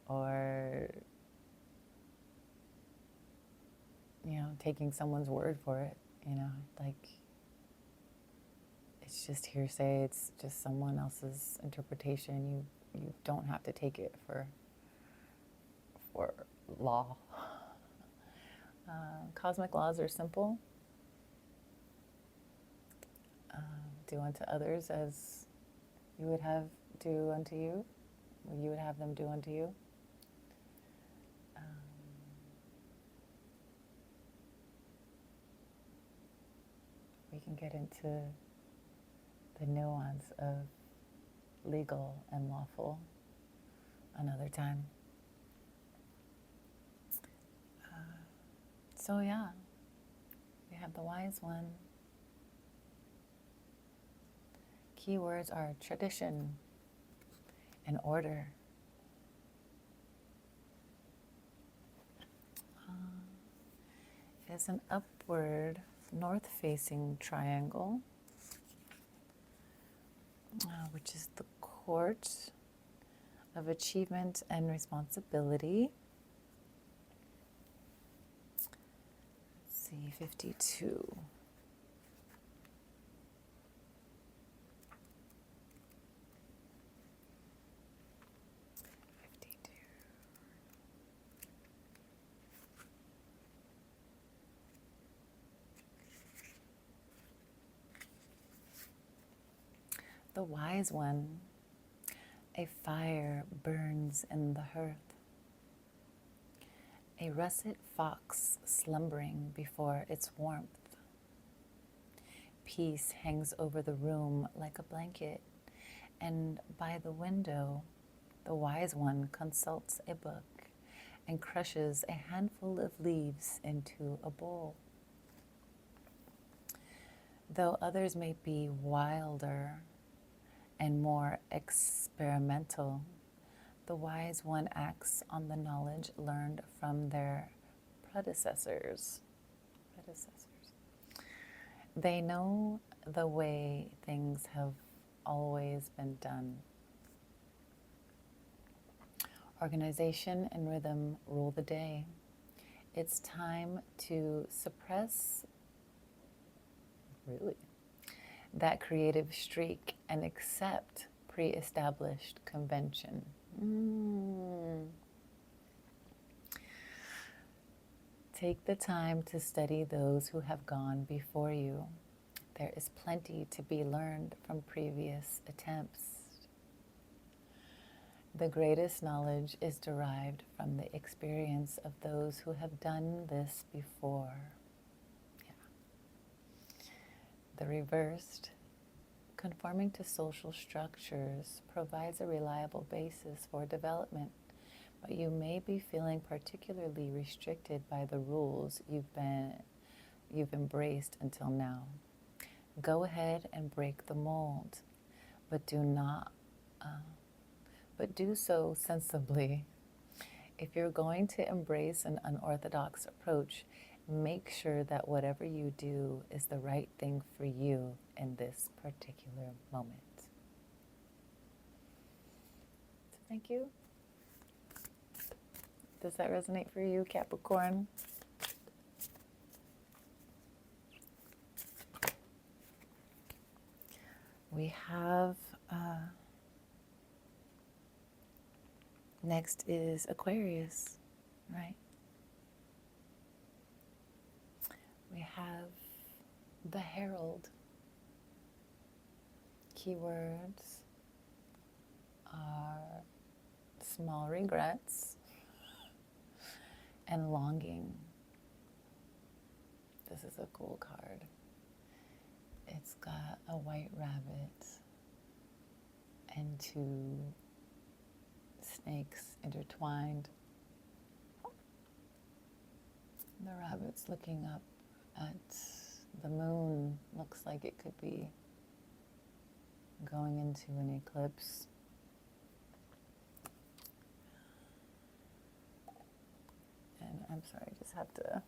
Or, taking someone's word for it, like, it's just hearsay. It's just someone else's interpretation. You don't have to take it for law. Cosmic laws are simple. Do unto others as you would have do unto you, or you would have them do unto you. We can get into the nuance of legal and lawful another time. So yeah, we have the wise one. Keywords are tradition and order. It is an upward, north-facing triangle, which is the court of achievement and responsibility. Let's see, 52. The wise one, a fire burns in the hearth, a russet fox slumbering before its warmth. Peace hangs over the room like a blanket, and by the window, the wise one consults a book and crushes a handful of leaves into a bowl. Though others may be wilder and more experimental, the wise one acts on the knowledge learned from their predecessors. They know the way things have always been done. Organization and rhythm rule the day. It's time to suppress, that creative streak and accept pre-established convention. Take the time to study those who have gone before you. There is plenty to be learned from previous attempts. The greatest knowledge is derived from the experience of those who have done this before. The reversed, conforming to social structures, provides a reliable basis for development, but you may be feeling particularly restricted by the rules you've embraced until now. Go ahead and break the mold, but do so sensibly. If you're going to embrace an unorthodox approach, make sure that whatever you do is the right thing for you in this particular moment. So thank you. Does that resonate for you, Capricorn? We have, next is Aquarius, right? We have the Herald. Keywords are small regrets and longing. This is a cool card. It's got a white rabbit and two snakes intertwined. The rabbit's looking up at the moon. Looks like it could be going into an eclipse. And I'm sorry, I just have to.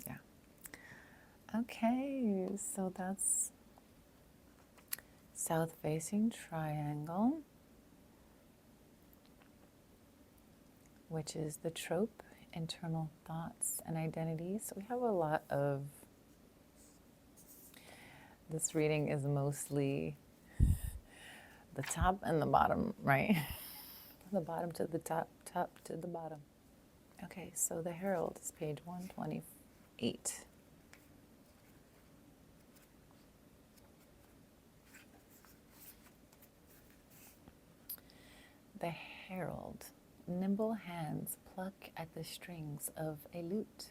Yeah. Okay, so that's south facing triangle, which is the trope, internal thoughts and identities. So we have a lot of, this reading is mostly the top and the bottom, right? The bottom to the top, top to the bottom. Okay, so the Herald is page 128. The Herald. Nimble hands pluck at the strings of a lute.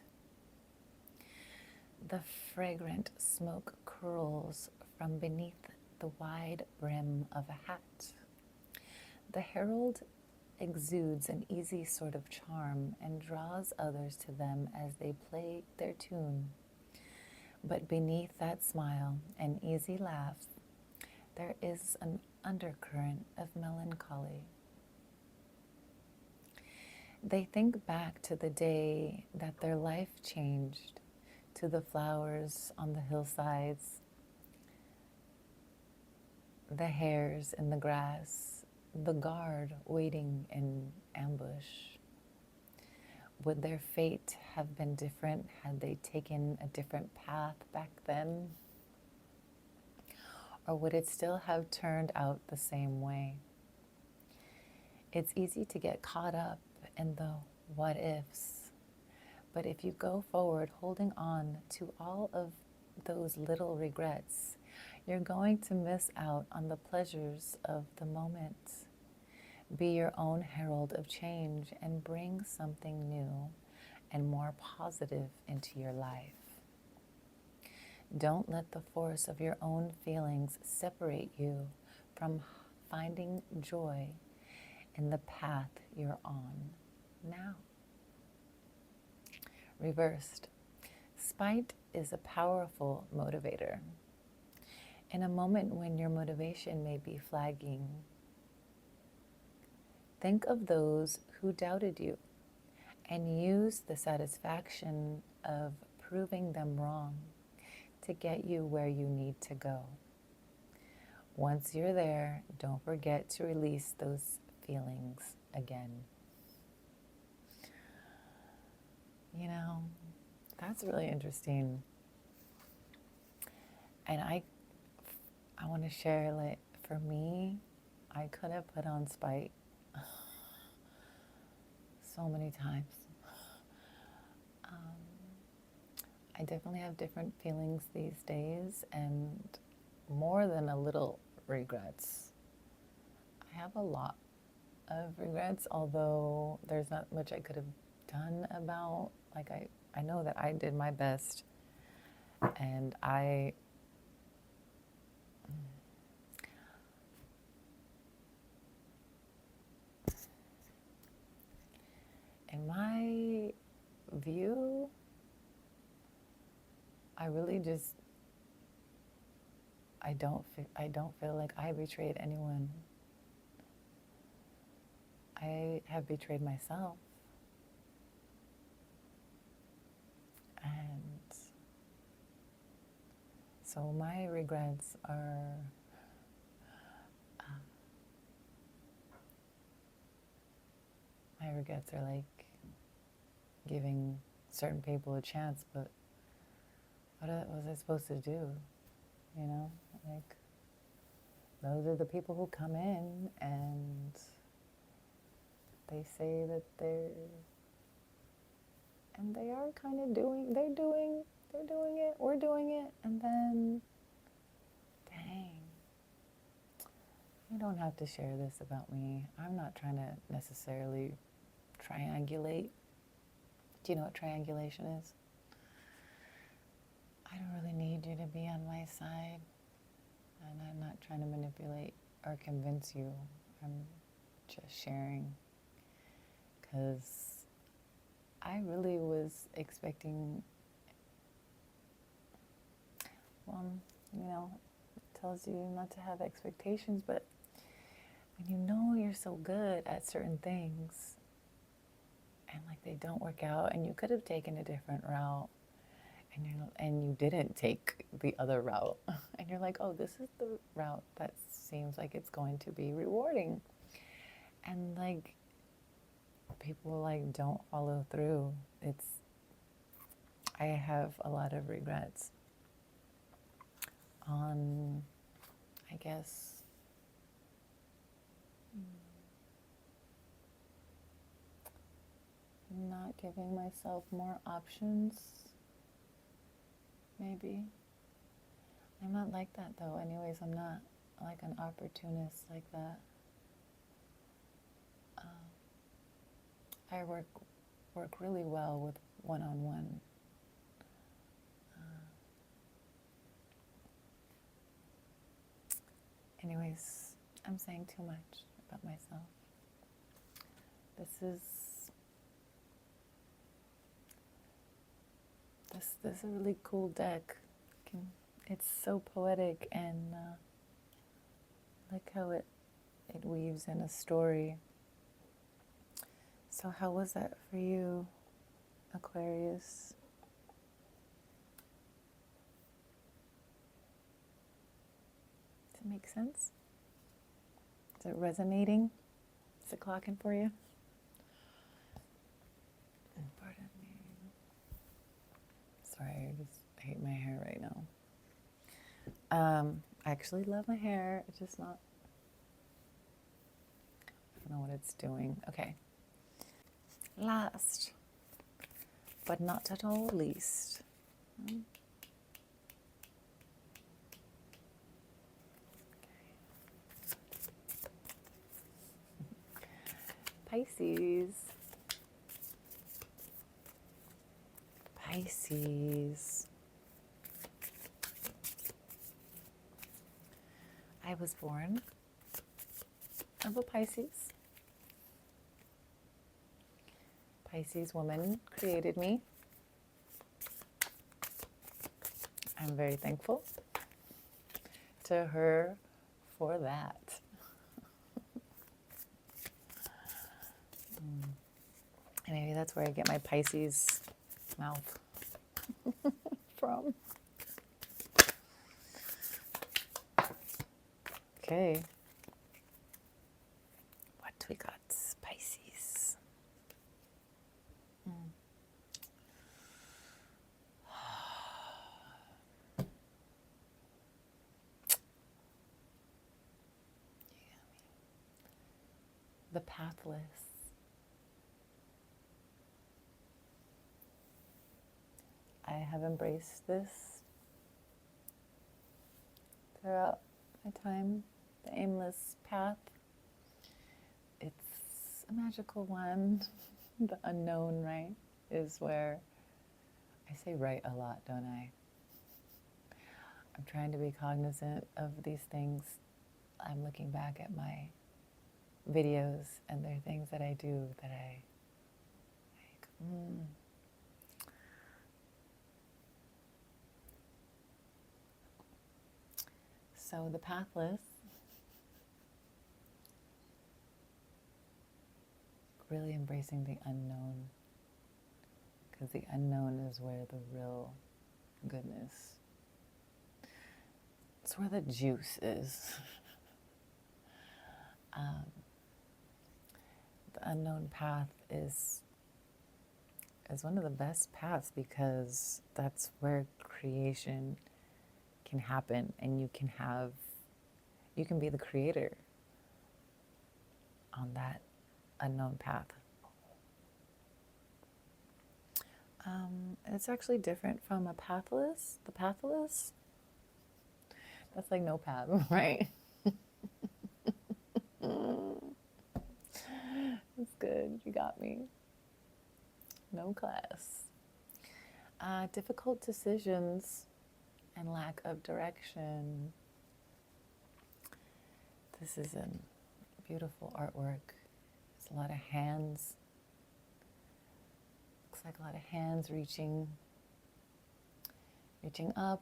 The fragrant smoke curls from beneath the wide brim of a hat. The Herald exudes an easy sort of charm and draws others to them as they play their tune. But beneath that smile and easy laugh, there is an undercurrent of melancholy. They think back to the day that their life changed, to the flowers on the hillsides, the hares in the grass, the guard waiting in ambush. Would their fate have been different had they taken a different path back then? Or would it still have turned out the same way? It's easy to get caught up in the what ifs, but if you go forward holding on to all of those little regrets, you're going to miss out on the pleasures of the moment. Be your own herald of change and bring something new and more positive into your life. Don't let the force of your own feelings separate you from finding joy in the path you're on now. Reversed. Spite is a powerful motivator. In a moment when your motivation may be flagging, think of those who doubted you and use the satisfaction of proving them wrong to get you where you need to go. Once you're there, don't forget to release those feelings again. You know, that's really interesting. And I want to share, like, for me, I could have put on spite so many times. I definitely have different feelings these days, and more than a little regrets. I have a lot of regrets, although there's not much I could have done about. Like, I know that I did my best, and in my view, I really just, I don't feel like I betrayed anyone. I have betrayed myself. And so my regrets are forgets, or like giving certain people a chance, but what was I supposed to do? You know, like, those are the people who come in and they say that they are kind of they're doing it, we're doing it, and then, dang, you don't have to share this about me. I'm not trying to necessarily triangulate. Do you know what triangulation is? I don't really need you to be on my side, and I'm not trying to manipulate or convince you. I'm just sharing, because I really was expecting, well, you know, it tells you not to have expectations, but when you know you're so good at certain things and like they don't work out, and you could have taken a different route, and you didn't take the other route, and you're like, oh, this is the route that seems like it's going to be rewarding, and like people like don't follow through. I have a lot of regrets on, I guess, not giving myself more options. Maybe. I'm not like that though. Anyways, I'm not like an opportunist like that. I work really well with one-on-one. Anyways, I'm saying too much about myself. This is a really cool deck. It's so poetic, and like how it weaves in a story. So how was that for you, Aquarius? Does it make sense? Is it resonating? Is it clocking for you? Pardon me. Sorry, I just hate my hair right now. I actually love my hair. It's just not, I don't know what it's doing. Okay. Last, but not at all least. Pisces. I was born of a Pisces. Pisces woman created me. I'm very thankful to her for that. And maybe that's where I get my Pisces mouth from. Okay. What we got? Pisces. The Pathless. I have embraced this throughout my time. The aimless path. It's a magical one. The unknown, right, is where I say right a lot, don't I? I'm trying to be cognizant of these things. I'm looking back at my videos, and there are things that I do that I like, So the Pathless, really embracing the unknown, because the unknown is where the real goodness, it's where the juice is. The unknown path is one of the best paths, because that's where creation can happen, and you can be the creator on that unknown path. It's actually different from a pathless. The pathless, that's like no path, right? That's good. You got me. No class. Difficult decisions and lack of direction. This is a beautiful artwork. There's a lot of hands. Looks like a lot of hands reaching up,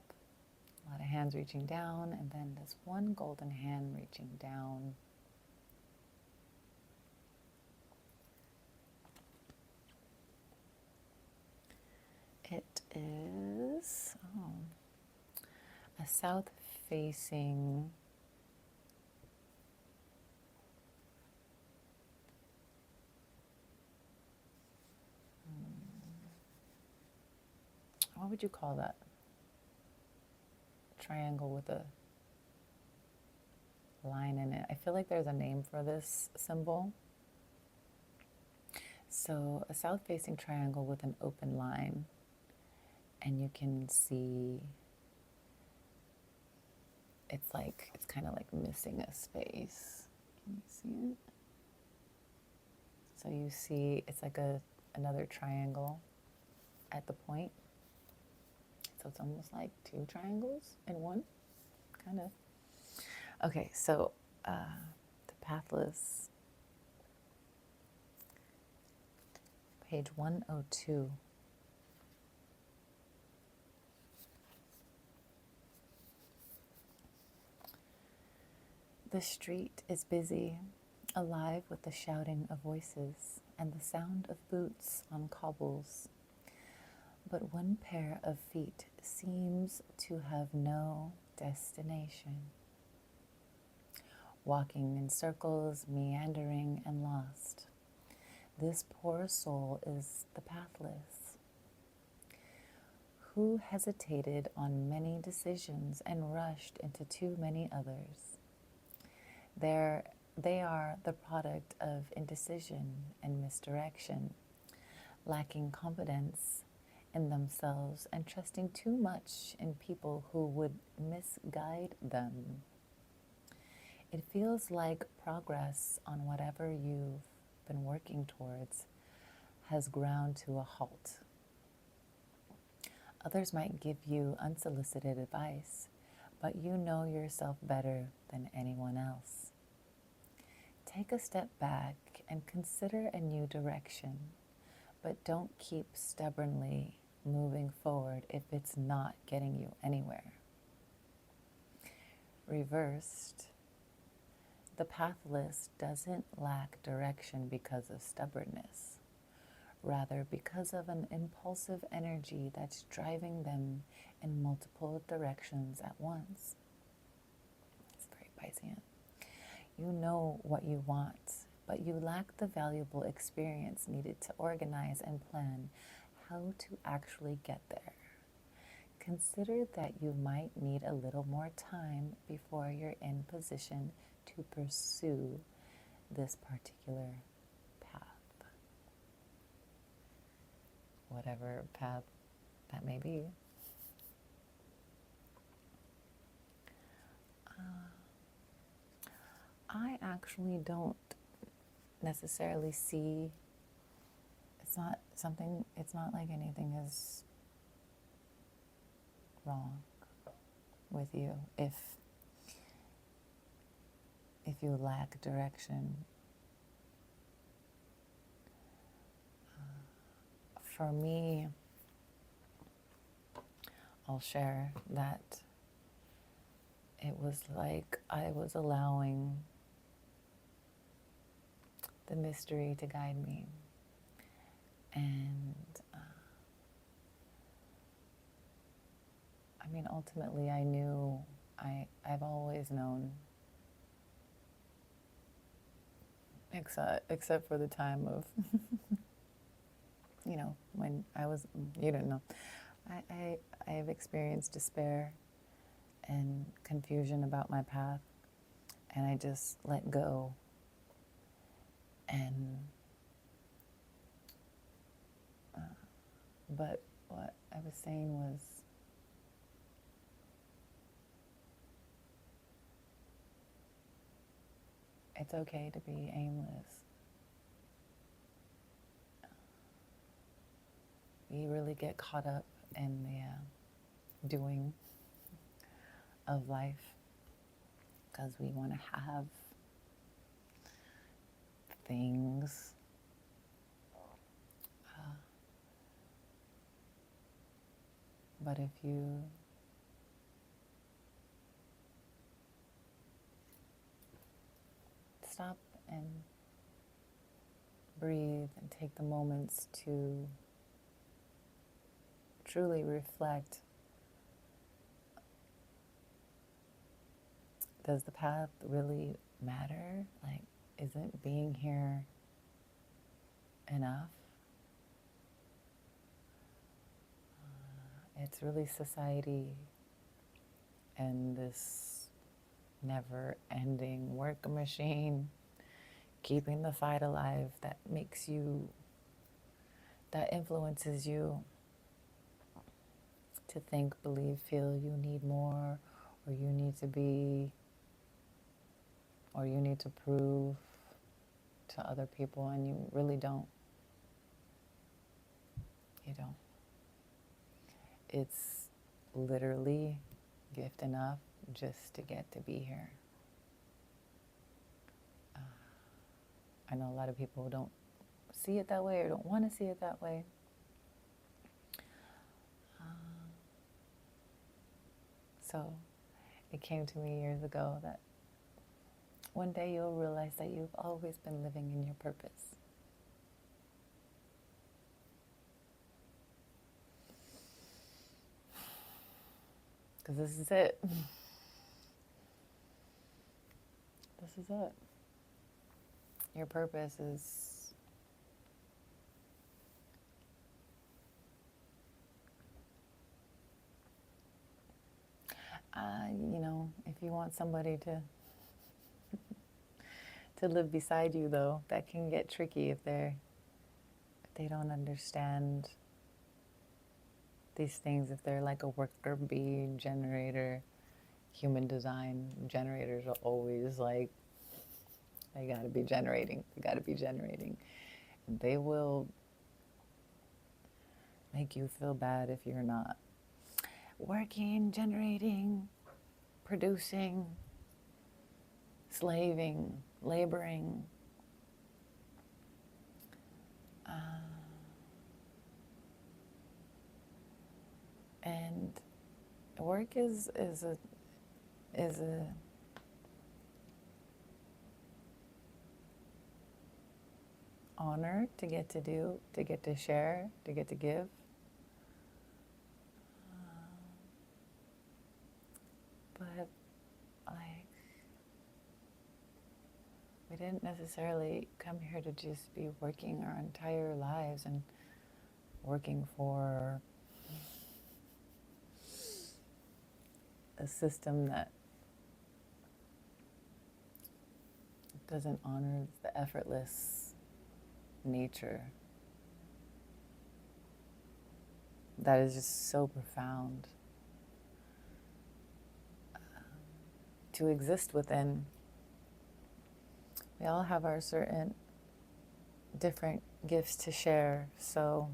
a lot of hands reaching down, and then there's one golden hand reaching down. It is a south-facing what would you call that? Triangle with a line in it. I feel like there's a name for this symbol. So a south-facing triangle with an open line, and you can see it's kind of like missing a space. Can you see it? So you see it's like another triangle at the point. So it's almost like two triangles in one, kind of. Okay, so the Pathless, page 102. The street is busy, alive with the shouting of voices and the sound of boots on cobbles. But one pair of feet seems to have no destination. Walking in circles, meandering and lost, this poor soul is the pathless, who hesitated on many decisions and rushed into too many others. They are the product of indecision and misdirection, lacking confidence in themselves and trusting too much in people who would misguide them. It feels like progress on whatever you've been working towards has ground to a halt. Others might give you unsolicited advice, but you know yourself better than anyone else. Take a step back and consider a new direction, but don't keep stubbornly moving forward if it's not getting you anywhere. Reversed, the pathless doesn't lack direction because of stubbornness, rather because of an impulsive energy that's driving them in multiple directions at once. It's very Piscean. You know what you want, but you lack the valuable experience needed to organize and plan how to actually get there. Consider that you might need a little more time before you're in position to pursue this particular path. Whatever path that may be. I actually don't necessarily see, it's not like anything is wrong with you if you lack direction. For me, I'll share that it was like I was allowing the mystery to guide me. And ultimately I knew, I've always known, except for the time of, when I was, you don't know. I've experienced despair and confusion about my path, and I just let go. And but what I was saying was, it's okay to be aimless. We really get caught up in the doing of life because we want to have things. But if you stop and breathe and take the moments to truly reflect, does the path really matter? Like, isn't being here enough? It's really society and this never-ending work machine, keeping the fight alive, that makes you, that influences you to think, believe, feel you need more, or you need to be, or you need to prove to other people, and you really don't. You don't. It's literally gift enough just to get to be here. I know a lot of people don't see it that way or don't want to see it that way. So it came to me years ago that one day you'll realize that you've always been living in your purpose. Because this is it. This is it. Your purpose is if you want somebody to live beside you, though, that can get tricky if they don't understand these things. If they're like a worker bee generator, human design generators are always like, they gotta be generating. They will make you feel bad if you're not working, generating, producing, slaving, laboring. And work is a honor to get to do, to get to share, to get to give. But we didn't necessarily come here to just be working our entire lives and working for a system that doesn't honor the effortless nature. That is just so profound to exist within. We all have our certain different gifts to share, so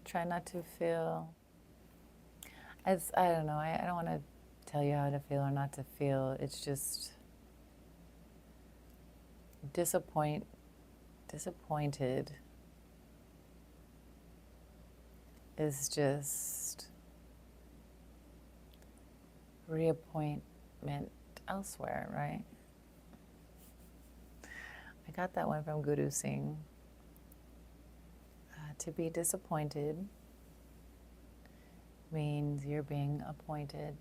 try not to feel, as, I don't know, I don't want to tell you how to feel or not to feel. It's just disappointed is just reappointment elsewhere, right? I got that one from Guru Singh. To be disappointed means you're being appointed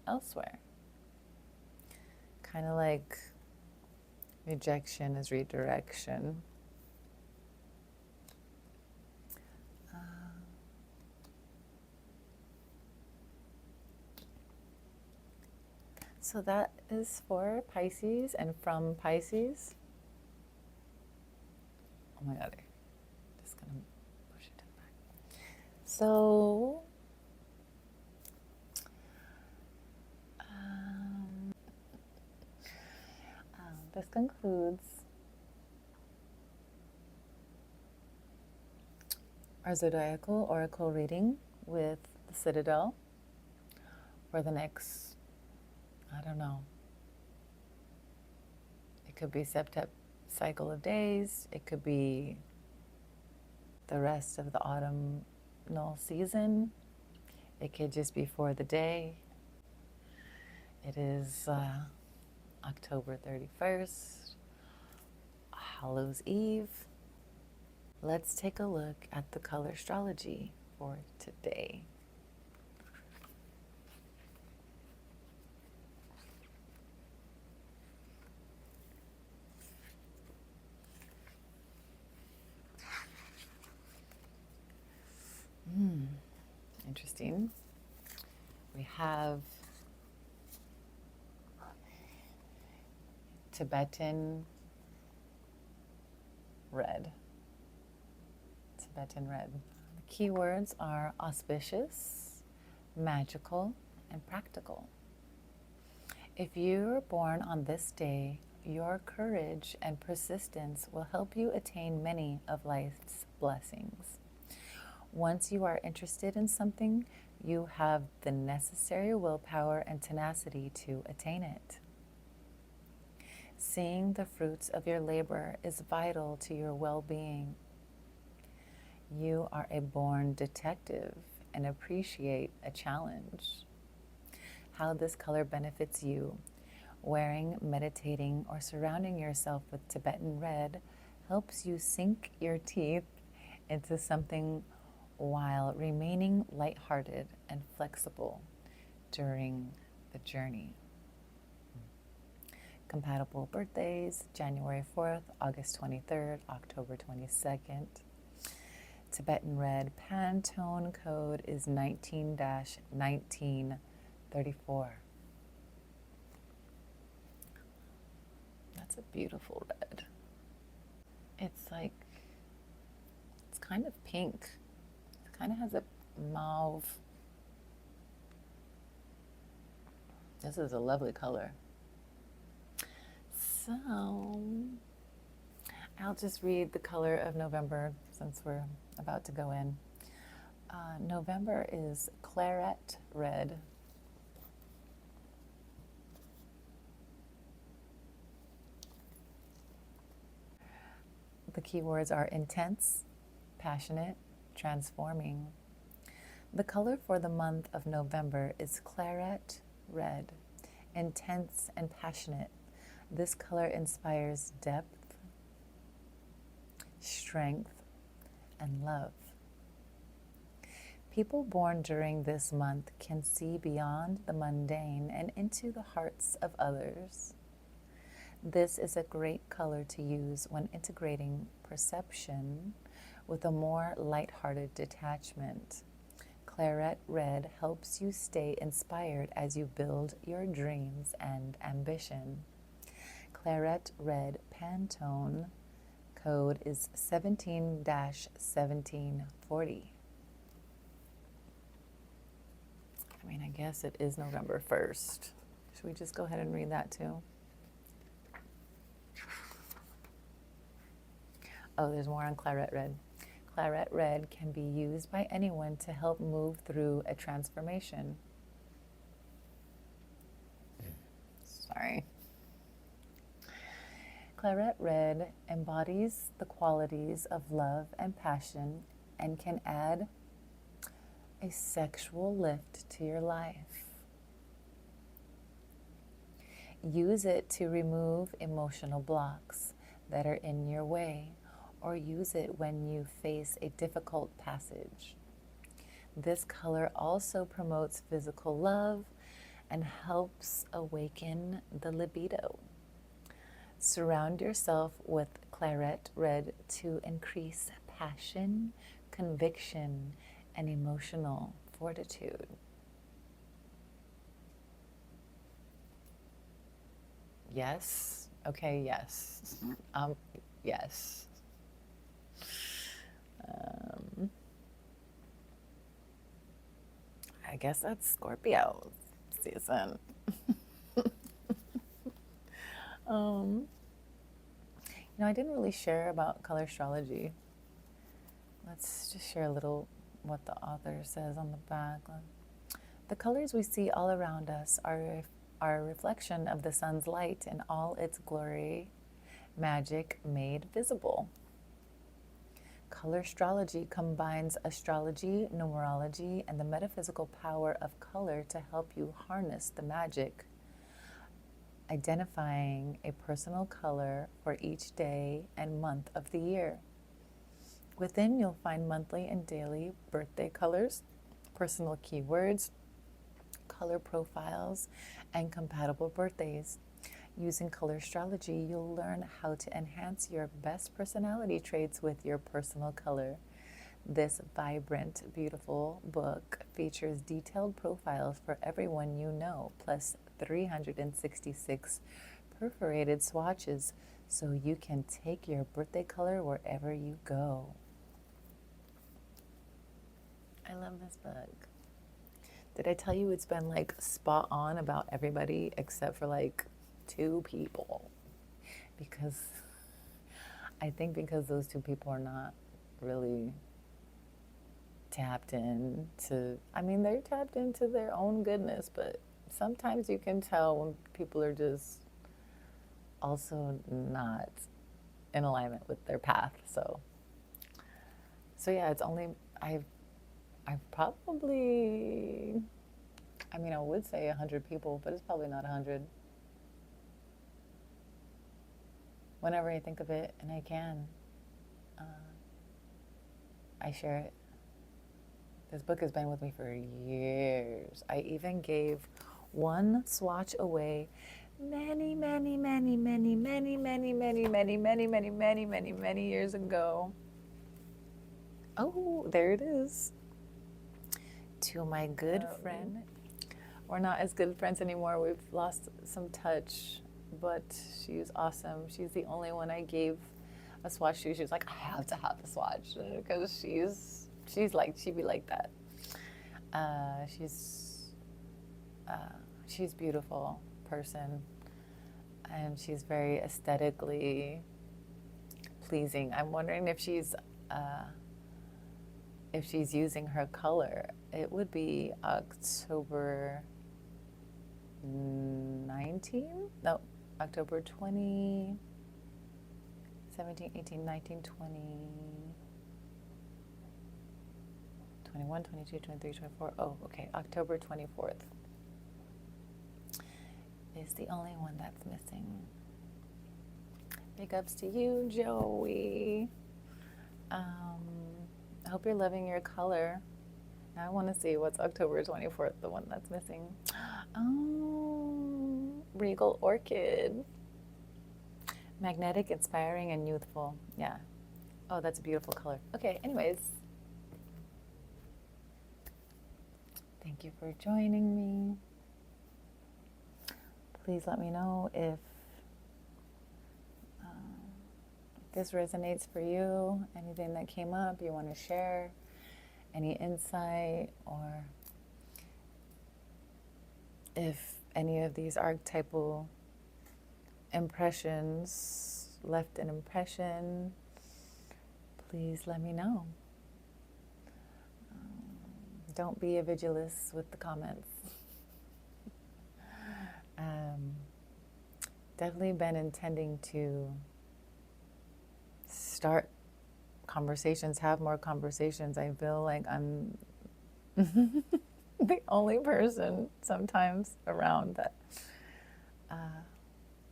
elsewhere. Kind of like rejection is redirection. So that is for Pisces, and from Pisces, oh my God, I'm just gonna push it to the back. So, this concludes our Zodiacal Oracle reading with the Citadel for the next, I don't know, it could be September cycle of days, it could be the rest of the autumnal season, it could just be for the day. It is October 31st, Hallows Eve. Let's take a look at the color astrology for today. Interesting. We have Tibetan red. Tibetan red. The keywords are auspicious, magical, and practical. If you're born on this day, your courage and persistence will help you attain many of life's blessings. Once you are interested in something, you have the necessary willpower and tenacity to attain it. Seeing the fruits of your labor is vital to your well-being. You are a born detective and appreciate a challenge. How this color benefits you. Wearing, meditating, or surrounding yourself with Tibetan red helps you sink your teeth into something while remaining lighthearted and flexible during the journey. Compatible birthdays, January 4th, August 23rd, October 22nd. Tibetan red Pantone code is 19-1934. That's a beautiful red. It's like, it's kind of pink. It kind of has a mauve. This is a lovely color. So, I'll just read the color of November since we're about to go in. November is claret red. The keywords are intense, passionate, transforming. The color for the month of November is claret red, intense and passionate. This color inspires depth, strength, and love. People born during this month can see beyond the mundane and into the hearts of others. This is a great color to use when integrating perception with a more lighthearted detachment. Claret red helps you stay inspired as you build your dreams and ambition. Claret red Pantone code is 17-1740. I mean, I guess it is November 1st. Should we just go ahead and read that too? Oh, there's more on claret red. Claret red can be used by anyone to help move through a transformation. Sorry. Claret red embodies the qualities of love and passion and can add a sexual lift to your life. Use it to remove emotional blocks that are in your way, or use it when you face a difficult passage. This color also promotes physical love and helps awaken the libido. Surround yourself with claret red to increase passion, conviction, and emotional fortitude. Yes. Okay, yes. Yes. I guess that's Scorpio season. I didn't really share about color astrology. Let's just share a little what the author says on the back. The colors we see all around us are a reflection of the sun's light in all its glory, magic made visible. Color astrology combines astrology, numerology, and the metaphysical power of color to help you harness the magic, identifying a personal color for each day and month of the year. Within, you'll find monthly and daily birthday colors, personal keywords, color profiles, and compatible birthdays. Using color astrology, you'll learn how to enhance your best personality traits with your personal color. This vibrant, beautiful book features detailed profiles for everyone you know, plus 366 perforated swatches so you can take your birthday color wherever you go. I love this book. Did I tell you it's been like spot on about everybody except for like 2 people? Because I think because those 2 people are not really tapped into, they're tapped into their own goodness, but sometimes you can tell when people are just also not in alignment with their path. So yeah, it's only, I've probably, I would say 100 people, but it's probably not 100. Whenever I think of it, and I can, I share it. This book has been with me for years. I even gave one swatch away many years ago. Oh, there it is. To my good friend. We're not as good friends anymore. We've lost some touch, but she's awesome. She's the only one I gave a swatch to. She was like, I have to have the swatch because she'd be like that. She's a beautiful person, and she's very aesthetically pleasing. I'm wondering if she's using her color. It would be October 20, 17, 18, 19, 20, 21, 22, 23, 24. Oh, okay. October 24th is the only one that's missing. Big ups to you, Joey. I hope you're loving your color. Now I want to see what's October 24th, the one that's missing. Oh, Regal Orchid. Magnetic, inspiring, and youthful. Yeah. Oh, that's a beautiful color. Okay, anyways. Thank you for joining me. Please let me know if this resonates for you, anything that came up you want to share, any insight, or if any of these archetypal impressions left an impression, please let me know. Don't be a vigilous with the comments. Definitely been intending to start conversations, have more conversations. I feel like I'm the only person sometimes around that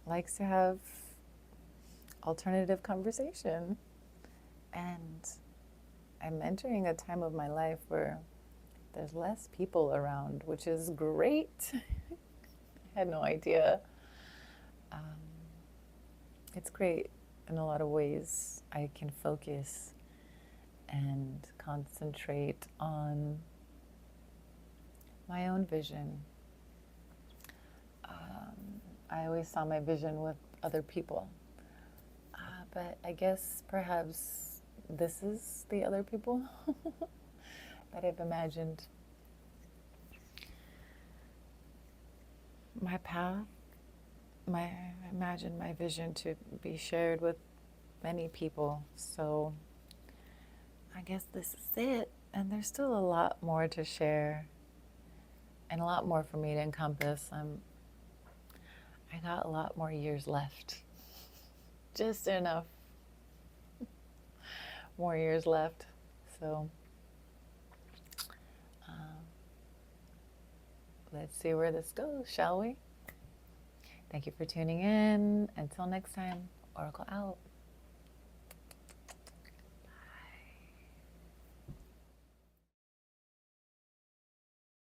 likes to have alternative conversation. And I'm entering a time of my life where there's less people around, which is great. I had no idea. It's great in a lot of ways. I can focus and concentrate on my own vision. I always saw my vision with other people, but I guess perhaps this is the other people that I've imagined my path. I imagine my vision to be shared with many people. So I guess this is it. And there's still a lot more to share and a lot more for me to encompass. I got a lot more years left. Just enough more years left. So let's see where this goes, shall we? Thank you for tuning in. Until next time, Oracle out.